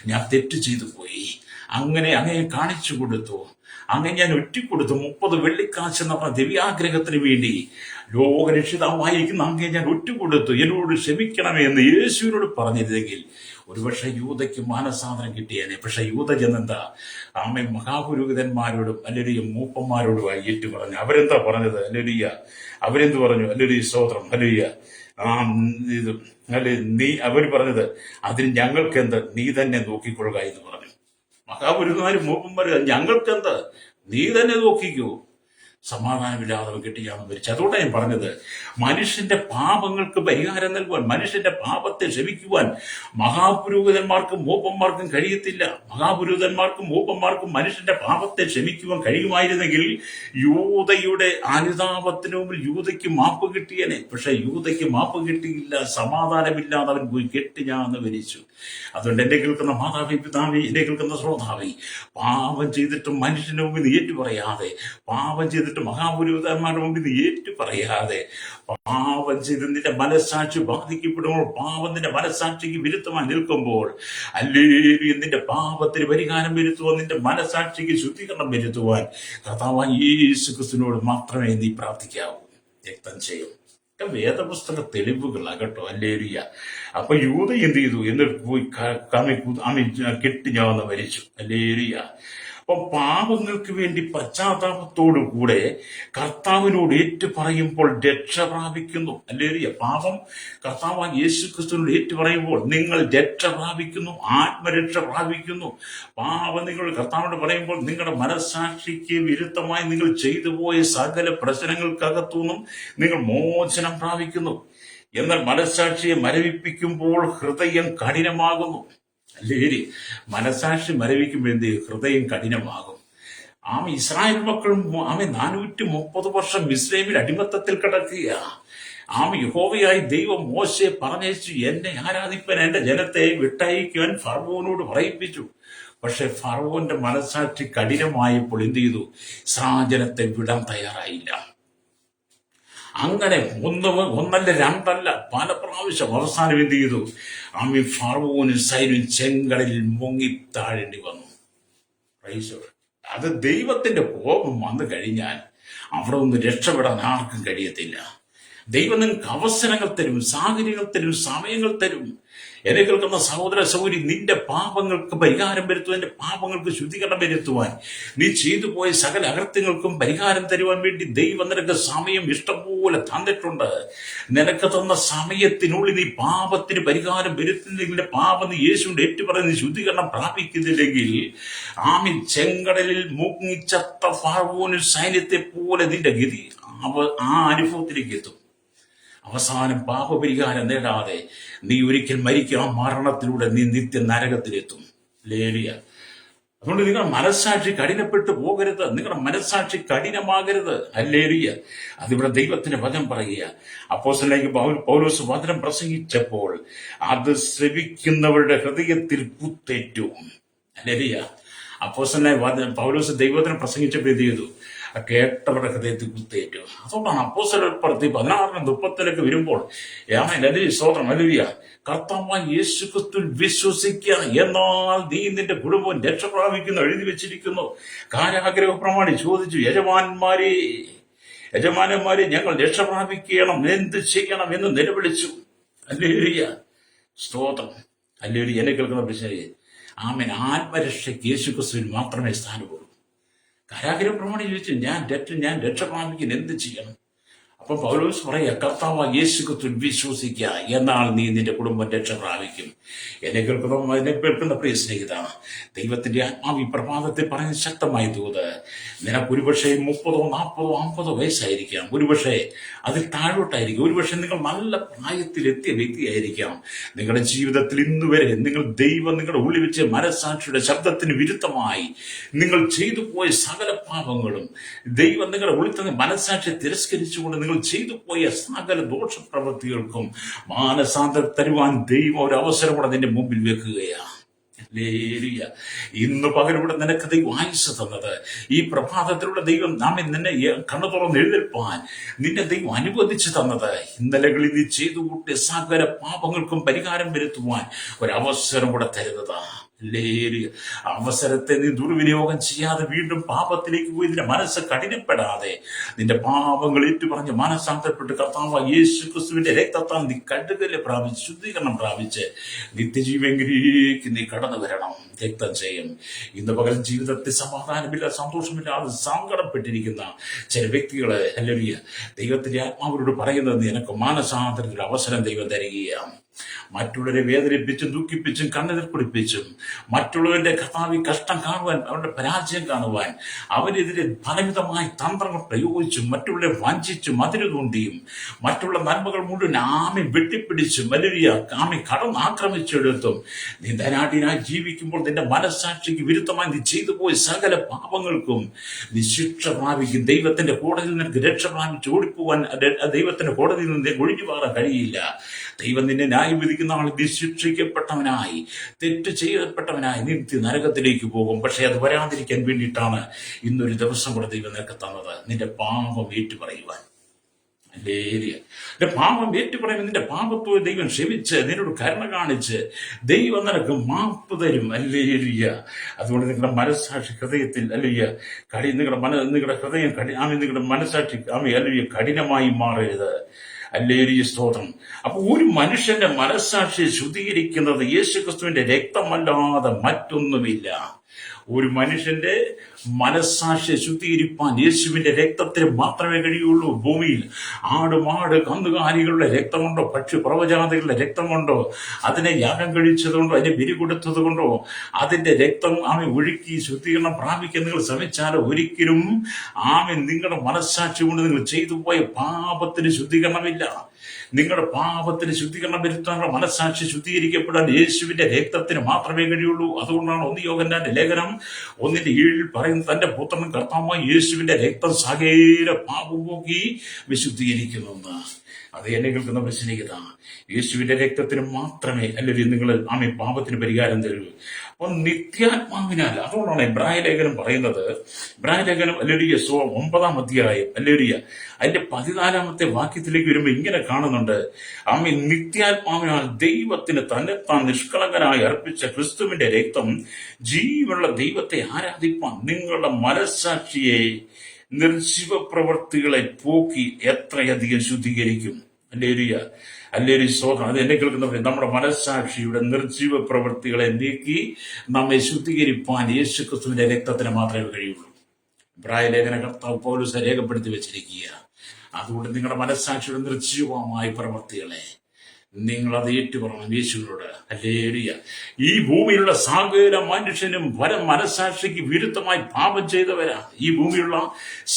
ഞാൻ തെറ്റ് ചെയ്തു പോയി, അങ്ങനെ കാണിച്ചു കൊടുത്തു, അങ്ങനെ ഞാൻ ഒറ്റിക്കൊടുത്തു, 30 വെള്ളിക്കാശ് എന്ന ദിവ്യാഗ്രഹത്തിന് വേണ്ടി ലോകരക്ഷിതാവായിരിക്കുന്ന അങ്ങനെ ഞാൻ ഒറ്റുകൊടുത്തു, എന്നോട് ക്ഷമിക്കണമേ എന്ന് യേശുവിനോട് പറഞ്ഞിരുന്നെങ്കിൽ ഒരുപക്ഷെ യൂദയ്ക്ക് മാനസാന്തരം കിട്ടിയേനെ. പക്ഷെ യൂദ ചെന്നെന്താ മഹാപുരോഹിതന്മാരോടും അല്ലെങ്കിൽ മൂപ്പന്മാരോടുമായി ഏറ്റു പറഞ്ഞു. അവരെന്താ പറഞ്ഞത്? അല്ലേലൂയ. അവരെന്ത് പറഞ്ഞു? അല്ലേലൂയ, സ്തോത്രം. ഹല്ലേലൂയ. ഇത് അല്ലെ നീ അവര് പറഞ്ഞത്, അതിന് ഞങ്ങൾക്കെന്ത്, നീ തന്നെ നോക്കിക്കൊള്ളുക എന്ന് പറഞ്ഞു. മഹാപുരോഹിതന്മാരും മൂപ്പന്മാരും, ഞങ്ങൾക്കെന്ത്, നീ തന്നെ നോക്കിക്കോ. സമാധാനമില്ലാതെ കെട്ടിയാണ് മരിച്ചു. അതുകൊണ്ടാണ് ഞാൻ പറഞ്ഞത്, മനുഷ്യന്റെ പാപങ്ങൾക്ക് പരിഹാരം നൽകുവാൻ, മനുഷ്യന്റെ പാപത്തെ ക്ഷമിക്കുവാൻ മഹാപുരോഹിതന്മാർക്കും മൂപ്പന്മാർക്കും കഴിയത്തില്ല. മഹാപുരോഹിതന്മാർക്കും മൂപ്പന്മാർക്കും മനുഷ്യന്റെ പാപത്തെ ക്ഷമിക്കുവാൻ കഴിയുമായിരുന്നെങ്കിൽ യൂദയുടെ അനുതാപത്തിന് മുമ്പിൽ യൂദയ്ക്ക് മാപ്പ് കിട്ടിയനെ. പക്ഷെ യൂദയ്ക്ക് മാപ്പ് കിട്ടിയില്ല. സമാധാനമില്ലാതെ അവൻ പോയി കെട്ടിഞ്ഞാന്ന് മരിച്ചു. അതുകൊണ്ട് എന്നെ കേൾക്കുന്ന മാതാവി, പിതാവി, എന്നെ കേൾക്കുന്ന ശ്രോതാവി, പാപം ചെയ്തിട്ടും മനുഷ്യന്റെ മുമ്പിൽ ഏറ്റു പറയാതെ, പാപം ചെയ്തിട്ട് മഹാപുരോഹിതന്മാരുടെ മുമ്പിൽ ഏറ്റു പറയാതെ, പാപം ചെയ്ത് നിന്റെ മനസ്സാക്ഷി ബാധിക്കപ്പെടുമ്പോൾ, പാപം നിന്റെ മനസ്സാക്ഷിക്ക് വിരുദ്ധമായി നിൽക്കുമ്പോൾ, അല്ലെങ്കിൽ നിന്റെ പാപത്തിന് പരിഹാരം വരുത്തുവാൻ, നിന്റെ മനസ്സാക്ഷിക്ക് ശുദ്ധീകരണം വരുത്തുവാൻ കർത്താവായ യേശു ക്രിസ്തുവിനോട് മാത്രമേ നീ പ്രാർത്ഥിക്കാവൂ. രക്തം ചെയ്യും വേദപുസ്തക തെളിവുകളാകട്ടോ. ഹല്ലേലൂയ. അപ്പൊ യൂദ എന്ത് ചെയ്തു? എന്നിട്ട് പോയി കെട്ടിഞ്ഞാന്ന് മരിച്ചു. ഹല്ലേലൂയ. അപ്പൊ പാപങ്ങൾക്ക് വേണ്ടി പശ്ചാത്താപത്തോടു കൂടെ കർത്താവിനോട് ഏറ്റു പറയുമ്പോൾ രക്ഷ പ്രാപിക്കുന്നു. ഹല്ലേലൂയ. പാപം കർത്താവായ യേശു ക്രിസ്തുവിനോട് ഏറ്റു പറയുമ്പോൾ നിങ്ങൾ രക്ഷ പ്രാപിക്കുന്നു, ആത്മരക്ഷ പ്രാപിക്കുന്നു. പാപം നിങ്ങൾ കർത്താവിനോട് പറയുമ്പോൾ നിങ്ങളുടെ മനസ്സാക്ഷിക്ക് വിരുദ്ധമായി നിങ്ങൾ ചെയ്തു പോയ സകല പ്രശ്നങ്ങൾക്കകത്തുനിന്നും നിങ്ങൾ മോചനം പ്രാപിക്കുന്നു. എന്നാൽ മനസ്സാക്ഷിയെ മരവിപ്പിക്കുമ്പോൾ ഹൃദയം കഠിനമാകുന്നു. അല്ലേരി. മനസ്സാക്ഷി മരവിക്കുമ്പോൾ എന്ത് ചെയ്യും? ഹൃദയം കഠിനമാകും. ഇസ്രായേൽ മക്കൾ 430 വർഷം മിസ്രൈമിൽ അടിമത്തത്തിൽ കിടക്കുക. യഹോവയായി ദൈവം മോശയെ പറഞ്ഞയച്ചു, എന്നെ ആരാധിപ്പാൻ എന്റെ ജനത്തെ വിട്ടയക്കുവാൻ ഫറവോനോട് പറയിപ്പിച്ചു. പക്ഷെ ഫറവോന്റെ മനസ്സാക്ഷി കഠിനമായപ്പോൾ എന്ത് ചെയ്തു? ഇസ്രായേൽ വിടാൻ തയ്യാറായില്ല. അങ്ങനെ ഒന്നല്ല രണ്ടല്ല പല പ്രാവശ്യം അവസാനം എന്ത് ചെയ്തു? ഫറവോനും സൈന്യവും ചെങ്കടലിൽ മുങ്ങിത്താഴേണ്ടി വന്നു. അത് ദൈവത്തിന്റെ കോപം വന്നു കഴിഞ്ഞാൽ അവിടെ നിന്ന് രക്ഷപ്പെടാൻ ആർക്കും കഴിയത്തില്ല. ദൈവം നിങ്ങൾക്ക് അവസരങ്ങൾ തരും, സാഹചര്യങ്ങൾ തരും, സമയങ്ങൾ തരും. എന്നെ കേൾക്കുന്ന സഹോദര സഹോദരി, നിന്റെ പാപങ്ങൾക്ക് പരിഹാരം വരുത്തുവാൻ, നിന്റെ പാപങ്ങൾക്ക് ശുദ്ധീകരണം വരുത്തുവാൻ, നീ ചെയ്തു പോയ സകല അകൃത്യങ്ങൾക്കും പരിഹാരം തരുവാൻ വേണ്ടി ദൈവം നിനക്ക് സമയം ഇഷ്ടംപോലെ തന്നിട്ടുണ്ട്. നിനക്ക് തന്ന സമയത്തിനുള്ളിൽ നീ പാപത്തിന് പരിഹാരം വരുത്തുന്നില്ലെങ്കിൽ, പാപം നീ യേശുവിന്റെ ഏറ്റുപറഞ്ഞ് നീ ശുദ്ധീകരണം പ്രാപിക്കുന്നില്ലെങ്കിൽ, ചെങ്കടലിൽ മുങ്ങിച്ചത്ത ഫറവോനും സൈന്യത്തെ പോലെ നിന്റെ ഗതി ആ അനുഭവത്തിലേക്ക് എത്തും. അവസാനം പാപപരിഹാരം നേടാതെ നീ ഒരിക്കൽ മരിക്കുക. ആ മരണത്തിലൂടെ നീ നിത്യ നരകത്തിലെത്തും. ലേലിയ. അതുകൊണ്ട് നിങ്ങളുടെ മനസ്സാക്ഷി കഠിനപ്പെട്ടു പോകരുത്, നിങ്ങളുടെ മനസ്സാക്ഷി കഠിനമാകരുത്. ഹല്ലേലൂയ. അതിവിടെ ദൈവത്തിന്റെ വചനം പറയുക. അപ്പോസ്തലനായ പൗലോസ് വചനം പ്രസംഗിച്ചപ്പോൾ അത് ശ്രവിക്കുന്നവരുടെ ഹൃദയത്തിൽ കുത്തേറ്റു. ഹല്ലേലൂയ. അപ്പോസ്തലനായ പൗലോസ് ദൈവത്തിനെ പ്രസംഗിച്ചപ്പോൾ എന്ത് ചെയ്തു? കേട്ടവരുടെ ഹൃദയത്തിൽ കുത്തേറ്റു. അതുകൊണ്ടാണ് അപ്പോസ്തലർ 16:30 വരുമ്പോൾ സ്തോത്രം ഹല്ലേലൂയ, കർത്താവായ യേശു ക്രിസ്തുവിൽ വിശ്വസിക്കുക, എന്നാൽ നീ നിന്റെ കുടുംബം രക്ഷ പ്രാപിക്കുന്നു എഴുതി വെച്ചിരിക്കുന്നു. കാരാഗ്രഹ പ്രമാണി ചോദിച്ചു, യജമാനന്മാരെ ഞങ്ങൾ രക്ഷ പ്രാപിക്കണം, എന്ത് ചെയ്യണം എന്ന് നിലവിളിച്ചു. ഹല്ലേലൂയ, സ്തോത്രം. ഹല്ലേലൂയ. എന്നെ കേൾക്കുന്ന പ്രശ്നം ആത്മരക്ഷയ്ക്ക് യേശു ക്രിസ്തുവിൽ മാത്രമേ സ്ഥാനമുള്ളൂ. കാരാഗൃഹ പ്രമാണി ചോദിച്ചു, ഞാൻ രക്ഷ പ്രാപിക്കാൻ എന്ത് ചെയ്യണം? അപ്പൊ പൗലോസ് പറയാ, കർത്താവ് യേശു ക്രിസ്തുവിൽ വിശ്വസിക്കുക, എന്നാൽ നീ നിന്റെ കുടുംബം രക്ഷ പ്രാപിക്കും. എന്നെ കേൾക്കുന്ന പ്രിയ സ്നേഹിത, ദൈവത്തിന്റെ ആത്മാവ് ഈ പ്രഭാതത്തിൽ പറഞ്ഞ ശക്തമായ ദൂത്, നിനക്ക് ഒരുപക്ഷെ 30, 40, 50 വയസ്സായിരിക്കാം, ഒരുപക്ഷെ അതിൽ താഴോട്ടായിരിക്കും, ഒരുപക്ഷെ നിങ്ങൾ നല്ല പ്രായത്തിലെത്തിയ വ്യക്തിയായിരിക്കാം. നിങ്ങളുടെ ജീവിതത്തിൽ ഇന്നുവരെ ദൈവം നിങ്ങളുടെ ഉള്ളിൽ വെച്ച് മനസ്സാക്ഷിയുടെ ശബ്ദത്തിന് വിരുദ്ധമായി നിങ്ങൾ ചെയ്തു പോയ സകല പാപങ്ങളും, ദൈവം നിങ്ങളുടെ ഉള്ളിൽ തന്നെ മനസ്സാക്ഷിയെ തിരസ്കരിച്ചുകൊണ്ട് നിങ്ങൾ ചെയ്തു പോയ സകല ദോഷപ്രവൃത്തികൾക്കും മാനസാന്തരം തരുവാൻ ദൈവം ഒരു അവസരം കൂടെ നിന്റെ മുമ്പിൽ വെക്കുകയാണ്. ഇന്ന് പകലിവിടെ നിനക്ക് ദൈവം ആയുസ് തന്നത്, ഈ പ്രഭാതത്തിലൂടെ ദൈവം നിന്നെ കണ്ണു തുറന്ന് എഴുന്നേൽപ്പാൻ നിന്നെ ദൈവം അനുവദിച്ചു തന്നത്, ഇന്നലകളിൽ നീ ചെയ്തു കൂട്ടിയ സകല പാപങ്ങൾക്കും പരിഹാരം വരുത്തുവാൻ ഒരവസരം കൂടെ തരുന്നതാ. അവസരത്തെ നീ ദുർവിനിയോഗം ചെയ്യാതെ വീണ്ടും പാപത്തിലേക്ക് പോയി നിന്റെ മനസ്സ് കഠിനപ്പെടാതെ നിന്റെ പാപങ്ങൾ ഏറ്റുപറഞ്ഞ് മനസ്സാന്തരപ്പെട്ട് കർത്താവ് യേശു ക്രിസ്തുവിന്റെ രക്തത്താൽ നീ കഴുകല് പ്രാപിച്ച് ശുദ്ധീകരണം പ്രാപിച്ച് നിത്യജീവങ്കിലേക്ക് നീ കടന്നു വരണം. രക്തം ചെയ്യും. ഇന്ന് പകൽ ജീവിതത്തിൽ സമാധാനമില്ല, സന്തോഷമില്ലാതെ സങ്കടപ്പെട്ടിരിക്കുന്ന ചില വ്യക്തികളെ ദൈവത്തിന്റെ ആത്മാവരോട് പറയുന്നത്, നിനക്ക് മാനസാന്തരത്തിൽ അവസരം ദൈവം തരികയാണ്. മറ്റുള്ളവരെ വേദനിപ്പിച്ചും ദുഃഖിപ്പിച്ചും കണ്ണുനീർ കുടിപ്പിച്ചും മറ്റുള്ളവരുടെ കർത്താവ് കഷ്ടം കാണുവാൻ, അവരുടെ പരാജയം കാണുവാൻ അവരെതിരെ ഫലമിതമായ തന്ത്രങ്ങൾ പ്രയോഗിച്ചും മറ്റുള്ളവരെ വഞ്ചിച്ചും അതിരു തോണ്ടിയും മറ്റുള്ള നന്മകൾ മുഴുവൻ വെട്ടിപ്പിടിച്ചും കടന്നാക്രമിച്ചെടുത്തും നീ ധനാഢ്യനായി ജീവിക്കുമ്പോൾ നിന്റെ മനസ്സാക്ഷിക്ക് വിരുദ്ധമായി നീ ചെയ്തു പോയ സകല പാപങ്ങൾക്കും നീ ശിക്ഷ പ്രാപിക്കും. ദൈവത്തിന്റെ കോടതിയിൽ നിനക്ക് രക്ഷ പ്രാപിച്ച് ഓടിപ്പോവാൻ ദൈവത്തിന്റെ കോടതിയിൽ നിന്ന് ഒഴിഞ്ഞു മാറാൻ കഴിയില്ല. ദൈവം നിന്നെ ന്യായം വിധിക്കുന്ന ആൾ നീ ശിക്ഷിക്കപ്പെട്ടവനായി, തെറ്റ് ചെയ്യപ്പെട്ടവനായി നിത്യ നരകത്തിലേക്ക് പോകും. പക്ഷെ അത് വരാതിരിക്കാൻ വേണ്ടിയിട്ടാണ് ഇന്നൊരു ദിവസം കൂടെ ദൈവം നിനക്ക് തന്നത്, നിന്റെ പാപം ഏറ്റുപറയുവാൻ. നിന്റെ പാപം ഏറ്റുപറയുമ്പോൾ നിന്റെ പാപത്തോട് ദൈവം ക്ഷമിച്ച് നിന്നോട് കരുണ കാണിച്ച് ദൈവം നിനക്ക് മാപ്പ് തരും. അതുകൊണ്ട് നിങ്ങളുടെ മനസ്സാക്ഷി ഹൃദയത്തിൽ നിങ്ങളുടെ ഹൃദയം നിങ്ങളുടെ മനസ്സാക്ഷി കഠിനമായി മാറരുത്. സ്തോത്രം. അപ്പൊ ഒരു മനുഷ്യന്റെ മനസ്സാക്ഷിയെ ശുദ്ധീകരിക്കുന്നത് യേശുക്രിസ്തുവിന്റെ രക്തമല്ലാതെ മറ്റൊന്നുമില്ല. ഒരു മനുഷ്യന്റെ മനസ്സാക്ഷിയെ ശുദ്ധീകരിപ്പാൻ യേശുവിന്റെ രക്തത്തിന് മാത്രമേ കഴിയുള്ളൂ. ഭൂമിയിൽ ആടുമാട് കന്നുകാലികളുടെ രക്തം കൊണ്ടോ പക്ഷി പ്രവജാതികളുടെ രക്തം കൊണ്ടോ അതിനെ യാഗം കഴിച്ചതുകൊണ്ടോ അതിനെ ബലി കൊടുത്തത് കൊണ്ടോ അതിന്റെ രക്തം ഒഴുക്കി ശുദ്ധീകരണം പ്രാപിക്കാൻ നിങ്ങൾ ശ്രമിച്ചാലോ ഒരിക്കലും നിങ്ങളുടെ മനസ്സാക്ഷി കൊണ്ട് നിങ്ങൾ ചെയ്തു പോയ പാപത്തിന് ശുദ്ധീകരണമില്ല. നിങ്ങളുടെ പാപത്തിന് ശുദ്ധീകരണം വരുത്താനുള്ള മനസ്സാക്ഷി ശുദ്ധീകരിക്കപ്പെടാൻ യേശുവിന്റെ രക്തത്തിന് മാത്രമേ കഴിയുള്ളൂ. അതുകൊണ്ടാണ് 1 യോഹന്നാന്റെ ലേഖനം 1:7 പറയുന്നത്, തന്റെ പുത്രനും കർത്താവുമായ യേശുവിന്റെ രക്തം സകല പാപം പോക്കി വിശുദ്ധീകരിക്കുന്നു. അത് എന്നെ കേൾക്കുന്ന പ്രശ്നികത, യേശുവിന്റെ രക്തത്തിന് മാത്രമേ നിങ്ങൾ പാപത്തിന് പരിഹാരം തരൂ. അപ്പൊ നിത്യാത്മാവിനാൽ. അതുകൊണ്ടാണ് എബ്രായ ലേഖനം പറയുന്നത്, എബ്രായ ലേഖനം 9-ാം അധ്യായം അതിന്റെ 14-ാമത്തെ വാക്യത്തിലേക്ക് വരുമ്പോ ഇങ്ങനെ കാണുന്നുണ്ട്, നിത്യാത്മാവിനാൽ ദൈവത്തിന് തന്നെത്താൻ നിഷ്കളങ്കനായി അർപ്പിച്ച ക്രിസ്തുവിന്റെ രക്തം ജീവനുള്ള ദൈവത്തെ ആരാധിപ്പാൻ നിങ്ങളുടെ മനസ്സാക്ഷിയെ നിർജീവ പ്രവർത്തികളെ പോക്കി എത്രയധികം ശുദ്ധീകരിക്കും. സ്തോത്രം. അത് എന്നെ കേൾക്കുന്നവരെ, നമ്മുടെ മനസ്സാക്ഷിയുടെ നിർജീവ പ്രവൃത്തികളെ നീക്കി നമ്മെ ശുദ്ധീകരിപ്പാൻ യേശു ക്രിസ്തുവിന്റെ രക്തത്തിന് മാത്രമേ കഴിയുള്ളൂ. ഇബ്രായ ലേഖന കർത്താവ് പൗലോസ് രേഖപ്പെടുത്തി വെച്ചിരിക്കുക. അതുകൊണ്ട് നിങ്ങളുടെ മനസ്സാക്ഷിയുടെ നിർജീവമായ പ്രവൃത്തികളെ നിങ്ങളത് ഏറ്റുപറയണം യേശുവിനോട്. ഈ ഭൂമിയിലുള്ള സകല മനുഷ്യനും മനസ്സാക്ഷിക്ക് വിരുദ്ധമായി പാപം ചെയ്തവരാ. ഈ ഭൂമിയിലുള്ള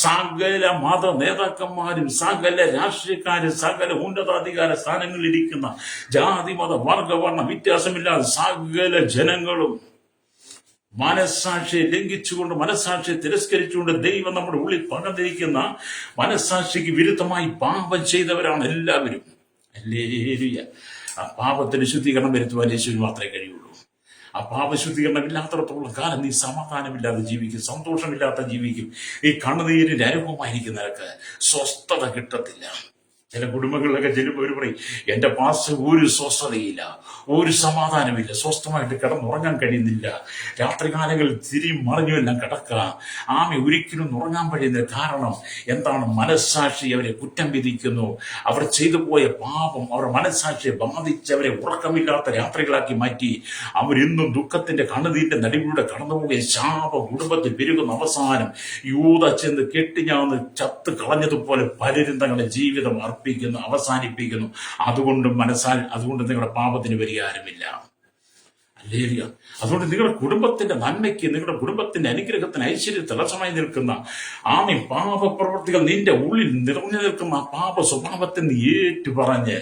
സകല മത നേതാക്കന്മാരും സകല രാഷ്ട്രീയക്കാരും സകല ഉന്നതാധികാര സ്ഥാനങ്ങളിൽ ഇരിക്കുന്ന ജാതി മത വർഗവർണ്ണ വ്യത്യാസമില്ലാതെ സകല ജനങ്ങളും മനസ്സാക്ഷിയെ ലംഘിച്ചുകൊണ്ട് മനസ്സാക്ഷിയെ തിരസ്കരിച്ചുകൊണ്ട് ദൈവം നമ്മുടെ ഉള്ളിൽ പകർന്നിരിക്കുന്ന മനസ്സാക്ഷിക്ക് വിരുദ്ധമായി പാപം ചെയ്തവരാണ് എല്ലാവരും. ആ പാപത്തിന് ശുദ്ധീകരണം വരുത്തുവാൻ യേശുവിന് മാത്രമേ കഴിയുള്ളൂ. ആ പാപശുദ്ധീകരണം ഇല്ലാത്തടത്തോളം കാലം നീ സമാധാനമില്ലാതെ ജീവിക്കും, സന്തോഷമില്ലാത്ത ജീവിക്കും. ഈ കണ്ണുനീരിന്റെ അനുഭവമായിരിക്കും, നിനക്ക് സ്വസ്ഥത കിട്ടത്തില്ല. ചില കുടുംബങ്ങളിലൊക്കെ ചെല്ലുമ്പോൾ അവർ പറയും, എന്റെ പാസ് ഒരു സ്വസ്ഥതയില്ല, ഒരു സമാധാനമില്ല, സ്വസ്ഥമായിട്ട് കിടന്നുറങ്ങാൻ കഴിയുന്നില്ല, രാത്രികാലങ്ങളിൽ തിരിയും മറിഞ്ഞും എല്ലാം കിടക്കുക, ഒരിക്കലും ഉറങ്ങാൻ കഴിയുന്നില്ല. കാരണം എന്താണ്? മനസ്സാക്ഷി അവരെ കുറ്റം വിധിക്കുന്നു. അവർ ചെയ്തു പോയ പാപം അവരുടെ മനസ്സാക്ഷിയെ ബാധിച്ച് അവരെ ഉറക്കമില്ലാത്ത രാത്രികളാക്കി മാറ്റി. അവരിന്നും ദുഃഖത്തിന്റെ കണ്ണുനീരിന്റെ നടുവിലൂടെ കടന്നുപോകുകയും ശാപം കുടുംബത്തിൽ പെരുകുന്ന അവസാനം യൂദ ചെന്ന് കെട്ടിഞ്ഞാന്ന് ചത്ത് കളഞ്ഞതുപോലെ പലരും തങ്ങളുടെ ജീവിതം അവസാനിപ്പിക്കുന്നു. അതുകൊണ്ട് നിങ്ങളുടെ പാപത്തിന് പരിഹാരമില്ല. ഹല്ലേലൂയ. അതുകൊണ്ട് നിങ്ങളുടെ കുടുംബത്തിന്റെ നന്മയ്ക്ക്, നിങ്ങളുടെ കുടുംബത്തിന്റെ അനുഗ്രഹത്തിന്, ഐശ്വര്യ തടസ്സമായി നിൽക്കുന്ന പാപപ്രവൃത്തികൾ നിന്റെ ഉള്ളിൽ നിറഞ്ഞു നിൽക്കുന്ന പാപ സ്വഭാവത്തിൽ നിന്ന് ഏറ്റുപറഞ്ഞ്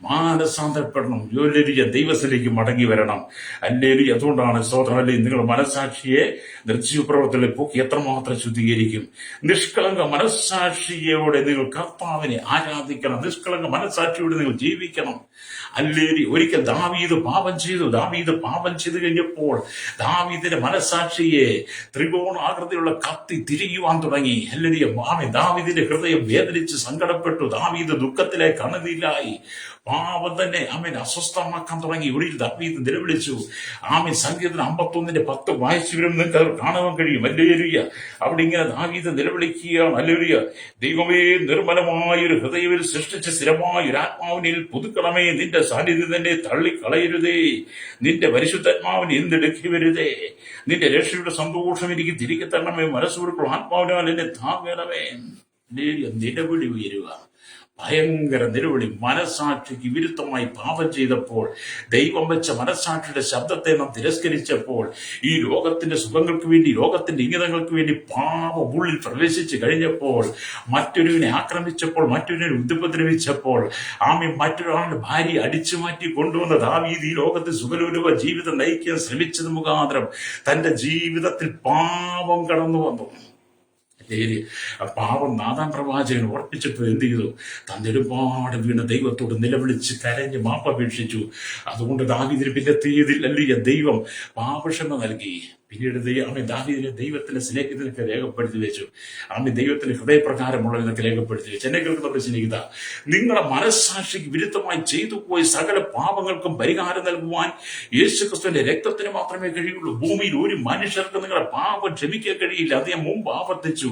മാനസാന്തരപ്പെടണം. ഹല്ലേലൂയ. ദൈവത്തിലേക്ക് മടങ്ങി വരണം. ഹല്ലേലൂയ. അതുകൊണ്ടാണ് സ്തോത്രം. അല്ലെങ്കിൽ നിങ്ങളുടെ മനസാക്ഷിയെ നിർജ്ജീവ പ്രവർത്തനങ്ങളിൽ പോക്കി എത്രമാത്രം ശുദ്ധീകരിക്കും. നിഷ്കളങ്ക മനസ്സാക്ഷിയോടെ നിങ്ങൾ കർത്താവിനെ ആരാധിക്കണം. നിഷ്കളങ്ക മനസ്സാക്ഷിയോടെ നിങ്ങൾ ജീവിക്കണം. ഹല്ലേലൂയ. ഒരിക്കൽ ദാവീദ് പാപം ചെയ്തു കഴിഞ്ഞപ്പോൾ ദാവീദിന്റെ മനസ്സാക്ഷിയെ ത്രികോണാകൃതിയുള്ള കത്തി തിരിയുവാൻ തുടങ്ങി. ഹല്ലേലൂയ. ദാവീദിന്റെ ഹൃദയം വേദനിച്ച് സങ്കടപ്പെട്ടു. ദാവീദ് ദുഃഖത്തിലെ കണ്ണുനീരിലായി. പാപം തന്നെ അസ്വസ്ഥമാക്കാൻ തുടങ്ങി. ഒടുവിൽ ദാവീദ് നിലവിളിച്ചു. സംഗീതം 51:10 വായിച്ചവരും നിങ്ങൾക്ക് കാണാൻ കഴിയും. ഹല്ലേലൂയ. അവിടെ ഇങ്ങനെ ദാവീദ് നിലവിളിക്കുകയാണ്. ഹല്ലേലൂയ. ദൈവമേ, നിർമ്മലമായൊരു ഹൃദയത്തിൽ സൃഷ്ടിച്ച സ്ഥിരമായ ഒരു ആത്മാവിനിൽ പുതുക്കണമേ. നിന്റെ സാന്നിധ്യം തന്നെ തള്ളിക്കളയരുതേ. നിന്റെ പരിശുദ്ധാത്മാവിനെ എന്തെടുക്കി വരുതേ. നിന്റെ രക്ഷയുടെ സന്തോഷം എനിക്ക് തിരികെ തരണമേ. മനസ്സുകൊടുക്കുള്ള ആത്മാവിനാൽ എന്നെ താങ്ങണമേ. നിലവിളി ഉയരുക. ഭയങ്കര നിലവിളി. മനസാക്ഷിക്ക് വിരുദ്ധമായി പാപം ചെയ്തപ്പോൾ, ദൈവം വെച്ച മനസാക്ഷിയുടെ ശബ്ദത്തെ നാം തിരസ്കരിച്ചപ്പോൾ, ഈ ലോകത്തിന്റെ സുഖങ്ങൾക്ക് വേണ്ടി, ലോകത്തിന്റെ ഇംഗിതങ്ങൾക്ക് വേണ്ടി പാപം ഉള്ളിൽ പ്രവേശിച്ചു കഴിഞ്ഞപ്പോൾ, മറ്റൊരുവിനെ ആക്രമിച്ചപ്പോൾ, മറ്റൊരുവിനെ ഉപദ്രവിച്ചപ്പോൾ, മറ്റൊരാളുടെ ഭാര്യ അടിച്ചു മാറ്റി കൊണ്ടുവന്ന ദാവീദ് ഈ ലോകത്തിൽ സുഖലോലുപ ജീവിതം നയിക്കാൻ ശ്രമിച്ചത് മുഖാന്തരം തന്റെ ജീവിതത്തിൽ പാപം കടന്നു വന്നു. പാവം നാഥാൻ പ്രവാചകൻ ഉറപ്പിച്ചിട്ട് എന്ത് ചെയ്തു? തന്റെ ഒരുപാട് വീണ് ദൈവത്തോട് നിലവിളിച്ച് കരഞ്ഞ് മാപ്പപേക്ഷിച്ചു. അതുകൊണ്ട് ദാവീദിന് പിന്നെ തീയതിൽ ദൈവം പാപക്ഷമ നൽകി. പിന്നീട് ദാവീദിനെ ദൈവത്തിന്റെ സ്നേഹത്തിനൊക്കെ രേഖപ്പെടുത്തി വെച്ചു. ദൈവത്തിന്റെ ഹൃദയപ്രകാരമുള്ളതിനൊക്കെ രേഖപ്പെടുത്തി വെച്ചു. എന്നെ കേൾക്കുന്നവരുടെ സ്നേഹിത, നിങ്ങളുടെ മനസ്സാക്ഷിക്ക് വിരുദ്ധമായി ചെയ്തു പോയ സകല പാപങ്ങൾക്കും പരിഹാരം നൽകുവാൻ യേശുക്രിസ്തുവിന്റെ രക്തത്തിന് മാത്രമേ കഴിയുള്ളൂ. ഭൂമിയിൽ ഒരു മനുഷ്യർക്ക് നിങ്ങളുടെ പാപം ക്ഷമിക്കാൻ കഴിയില്ല. അദ്ദേഹം മുമ്പ് ആവർത്തിച്ചു.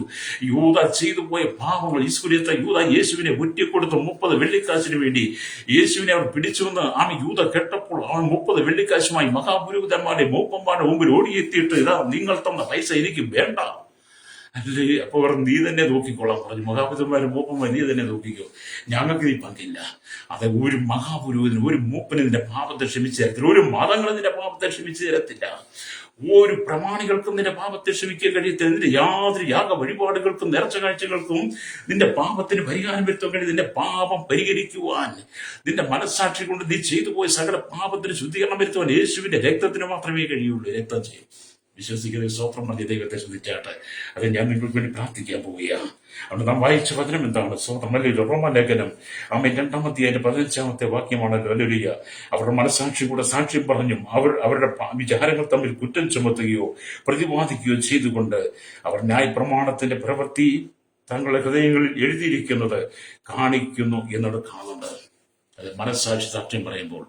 യൂദ ചെയ്തു പോയ പാപങ്ങൾ, യൂദ യേശുവിനെ ഒറ്റിക്കൊടുത്ത് 30 വെള്ളിക്കാശിന് വേണ്ടി യേശുവിനെ അവർ പിടിച്ചുവന്ന് യൂദ കെട്ടപ്പോൾ അവൻ 30 വെള്ളിക്കാശുമായി മഹാപുരോഹിതന്മാരുടെ മൂപ്പന്മാരുടെ മുമ്പിൽ ഓടിയെത്തി, ഇതാ നിങ്ങൾ തന്ന പൈസ എനിക്ക് വേണ്ട. അല്ലേ? അപ്പൊ അവർ നീ തന്നെ നോക്കിക്കോളാം പറഞ്ഞു. മഹാപുരോഹിതന്മാരും മൂപ്പന്മാർ നീ തന്നെ നോക്കിക്കോ, ഞങ്ങൾക്ക് നീ പങ്കില്ല. അത് ഒരു മഹാപുരോഹിതന്, ഒരു മൂപ്പന് നിന്റെ പാപത്തെ ക്ഷമിച്ചു തരത്തില്ല. ഒരു മതങ്ങൾ നിന്റെ പാപത്തെ ക്ഷമിച്ചു തരത്തില്ല. ഒരു പ്രമാണികൾക്കും നിന്റെ പാപത്തെ ക്ഷമിക്കാൻ കഴിയത്തില്ല. നിന്റെ യാതൊരു യാഗ വഴിപാടുകൾക്കും നേർച്ച കാഴ്ചകൾക്കും നിന്റെ പാപത്തിന് പരിഹാരം വരുത്താൻ കഴിയും. നിന്റെ പാപം പരിഹരിക്കുവാൻ, നിന്റെ മനസ്സാക്ഷി കൊണ്ട് നീ ചെയ്തു പോയ സകല പാപത്തിന് ശുദ്ധീകരണം വരുത്തുവാൻ യേശുവിന്റെ രക്തത്തിന് മാത്രമേ കഴിയുള്ളൂ. രക്തം ചെയ്യും. വിശ്വസിക്കുന്ന സ്വത്രം മതി ദൈവത്തെ ശ്രദ്ധിച്ചാട്ടെ. അത് ഞാൻ നിങ്ങൾക്ക് വേണ്ടി പ്രാർത്ഥിക്കാൻ പോവുകയാണ്. അതുകൊണ്ട് നാം വായിച്ച വചനം എന്താണ്? സ്വന്തം റോമാലേഖനം 2-ാമത്തെ വാക്യമാണല്ലോ. ഹല്ലേലൂയ. അവരുടെ മനസാക്ഷി കൂടെ സാക്ഷ്യം പറഞ്ഞും അവരുടെ വിചാരങ്ങൾ തമ്മിൽ കുറ്റം ചുമത്തുകയോ പ്രതിവാദിക്കുകയോ ചെയ്തുകൊണ്ട് അവർ ന്യായപ്രമാണത്തിന്റെ പ്രവൃത്തി തങ്ങളുടെ ഹൃദയങ്ങളിൽ എഴുതിയിരിക്കുന്നത് കാണിക്കുന്നു എന്നോട് കാണുന്നുണ്ട്. അത് മനസ്സാക്ഷി സാക്ഷ്യം പറയുമ്പോൾ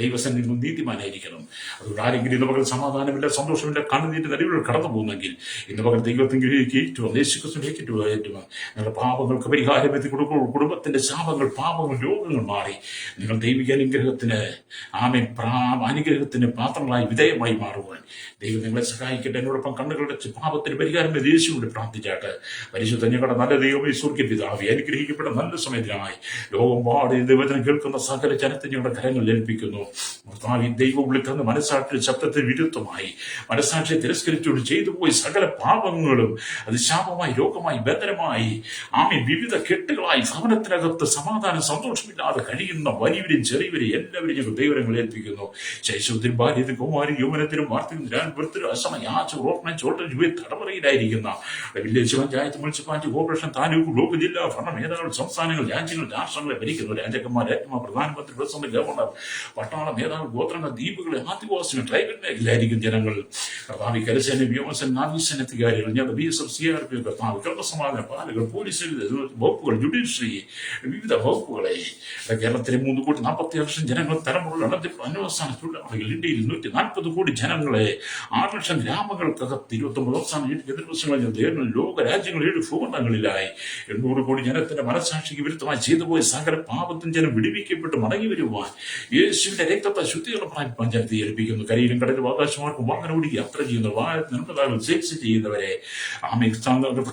ദൈവസന്നിധിയിൽ നീതിമാനായിരിക്കണം. അതുകൊണ്ട് ആരെങ്കിലും ഇന്ന് പകൽ സമാധാനമില്ല, സന്തോഷമില്ല, കണ്ണുനീരിന്റെ നടുവിൽ കടന്നു പോകുന്നെങ്കിൽ ഇന്ന് പകൽ ദൈവത്തിലേക്ക് ഏറ്റുവാ, യേശുക്രിസ്തുവിലേക്ക് ഏറ്റുവാ. നിങ്ങളുടെ പാപങ്ങൾക്ക് പരിഹാരം എത്തി കൊടുക്കുമ്പോൾ കുടുംബത്തിന്റെ ശാപങ്ങൾ, പാപങ്ങൾ, രോഗങ്ങൾ മാറി നിങ്ങൾ ദൈവിക അനുഗ്രഹത്തിന് അനുഗ്രഹത്തിന് പാത്രങ്ങളായി വിധേയമായി മാറുവാൻ ദൈവം നിങ്ങളെ സഹായിക്കട്ടെ. എന്നോടൊപ്പം കണ്ണുകളുടെ പാപത്തിന് പരിഹാരം യേശുവിനോട് പ്രാർത്ഥിച്ചാട്ടെ. പരിശുദ്ധ ഞങ്ങളുടെ നല്ല ദൈവമേ, സ്വർഗ്ഗ പിതാവേ, അനുഗ്രഹിക്കപ്പെട്ട നല്ല സമയത്തിനായി ലോകം പാടി ദൈവത്തിന് കേൾക്കുന്ന സകല ജനത്തെ ഞങ്ങളുടെ കരങ്ങളിൽ ഏൽപ്പിക്കുന്നു. ദൈവം വിളിക്കുന്ന മനസ്സാക്ഷി ശബ്ദത്തിന് വിരുദ്ധമായി മനസ്സാക്ഷിയെ തിരസ്കരിച്ചുകൊണ്ട് ചെയ്തു പോയി സകല പാപങ്ങളും അത് ശാപമായി, രോഗമായി, ബന്ധനമായി, വിവിധ കെട്ടുകളായി ഭവനത്തിനകത്ത് സമാധാനം, സന്തോഷമില്ലാതെ കഴിയുന്ന വലിയവരും ചെറിയവരും എല്ലാവരും ഞങ്ങൾ ദൈവങ്ങൾ ഏൽപ്പിക്കുന്നു. ശൈശവത്തിനും ബാല്യത്തിനും കുമാരി യൗവനത്തിനും വാർത്തയും തടവറയിലായിരിക്കുന്ന village panchayat, municipality corporation, taluk, block, ജില്ലാ ഭരണ മേധാവികൾ, സംസ്ഥാനങ്ങൾ, രാജ്യങ്ങൾ, രാഷ്ട്രങ്ങളെ ഭരിക്കുന്നു രാജാക്കന്മാർ, പ്രധാനമന്ത്രി, പ്രസിഡന്റ്, ഗവർണർ, പട്ടാള മേധാവി, ഗോത്രങ്ങൾ, ദ്വീപുകൾ, ആദിവാസികൾ, ട്രൈബൽ മേഖലയിലായിരിക്കും ജനങ്ങൾ. കർത്താവ് കരസേന, വ്യോമസേന, നാവികസേന അധികാരികൾ, ഞങ്ങളുടെ BSF, CRP, കർത്താവ് ക്രമസമാധാന പാലകൾ, പോലീസ് വകുപ്പുകൾ, ജുഡീഷ്യറി, വിവിധ വകുപ്പുകളെ കേരളത്തിലെ 3,40,00,000 ജനങ്ങൾ തലമുറകൾ അന്വേഷണ തൊഴിലാളികൾ, ഇന്ത്യയിൽ 140 കോടി ജനങ്ങളെ 6 ലക്ഷം ഗ്രാമങ്ങൾക്കകത്ത് 29 സംസ്ഥാന ദിവസങ്ങളിൽ ലോക രാജ്യങ്ങൾ 7 ഭൂഖണ്ഡങ്ങളിലായി 800 കോടി ജനത്തിന്റെ മനസാക്ഷിക്ക് വിരുദ്ധമായി ചെയ്തു പോയ സകല പാപത്തിൻ ജനം വിടുവിക്കപ്പെട്ട് മടങ്ങി വരുവാൻ യേശുവിന്റെ രക്തത്തെ ശുദ്ധീകരണം പ്രാപിപ്പാൻ ജനത്തെ ഏൽപ്പിക്കുന്നു. കരയിലും കടലും ആകാശമാർക്കും വാഹനം ഓടി യാത്ര ചെയ്യുന്നവർ, വാഹനത്തിൽ ചികിത്സ ചെയ്യുന്നവരെ,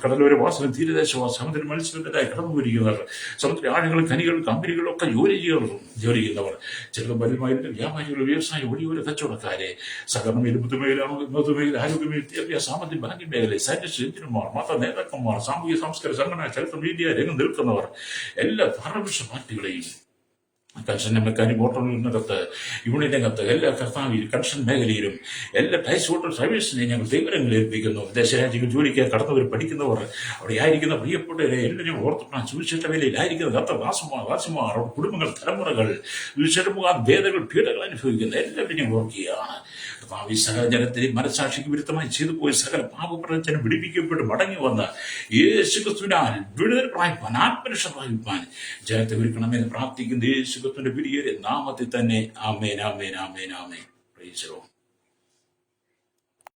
കടലോര വാസനം, തീരദേശവാസം, സമുദ്ര മത്സ്യബന്ധനമായി കടന്നു വരിക്കുന്നവർ, സമുദ്ര ആഴങ്ങളും കനികളും കമ്പനികളും ഒക്കെ ജോലി ചെയ്യുന്നവർ, ചെറുതും വലുതുമായ വ്യാപാരികൾ, വ്യവസായ ഒഴിയോര കച്ചവടക്കാരെ, സഹകരണ മേഖല, പൊതുമേഖല, ആരോഗ്യമേഖല, വിദ്യാഭ്യാസ, സാമ്പത്തിക, ബാങ്കിംഗ് മേഖല, സൈന്റിസ്റ്റ്, എഞ്ചിനീയർമാർ, മത നേതാക്കന്മാർ, സാമൂഹിക സാംസ്കാരിക സംഘടന, ചരിത്ര, മീഡിയ രംഗം നിൽക്കുന്നവർ, എല്ലാ ഭരണപക്ഷ പാർട്ടികളെയും, കൺഷൻ മെക്കാനിക്, മോട്ടോർ രംഗത്ത്, യൂണിയൻ രംഗത്ത്, എല്ലാ കർത്താവിൽ കൺഷൻ മേഖലയിലും എല്ലാ ടൈസ് ഹോട്ടൽ സർവീസിനെ ഞങ്ങൾ ദൈവരങ്ങളിൽ ഏൽപ്പിക്കുന്നു. വിദേശ രാജ്യങ്ങൾ ജോലിക്കാർ കടന്നവർ, പഠിക്കുന്നവർ, അവിടെ ആയിരിക്കുന്ന പ്രിയപ്പെട്ടവരെ എല്ലാവരും ഓർത്തിട്ടാണ് സുവിശേഷ വേലയിലായിരിക്കുന്ന ദാസന്മാർ, അവരുടെ കുടുംബങ്ങൾ, തലമുറകൾ, ഭേദങ്ങൾ, പീഡകൾ അനുഭവിക്കുന്ന എല്ലാവരും ഞങ്ങൾ ഓർക്കുകയാണ്. കർത്താവ് സഹജനത്തിന് മനസാക്ഷിക്ക് വിരുദ്ധമായി ചെയ്തു പോയ സകല പാപപ്രവചനം വിടിപ്പിക്കപ്പെട്ട് മടങ്ങി വന്ന യേശുക്രിസ്തുവിനാൽ വിടുതൽ പ്രാപിപ്പാൻ, ആത്മരക്ഷ പ്രാപിപ്പാൻ ജനത്തെ ഒരുക്കണമെന്ന് പ്രാർത്ഥിക്കുന്ന യേശുക്രിസ്തുവിന്റെ വലിയ നാമത്തിൽ തന്നെ. Amen, amen, amen, amen. Praise the Lord.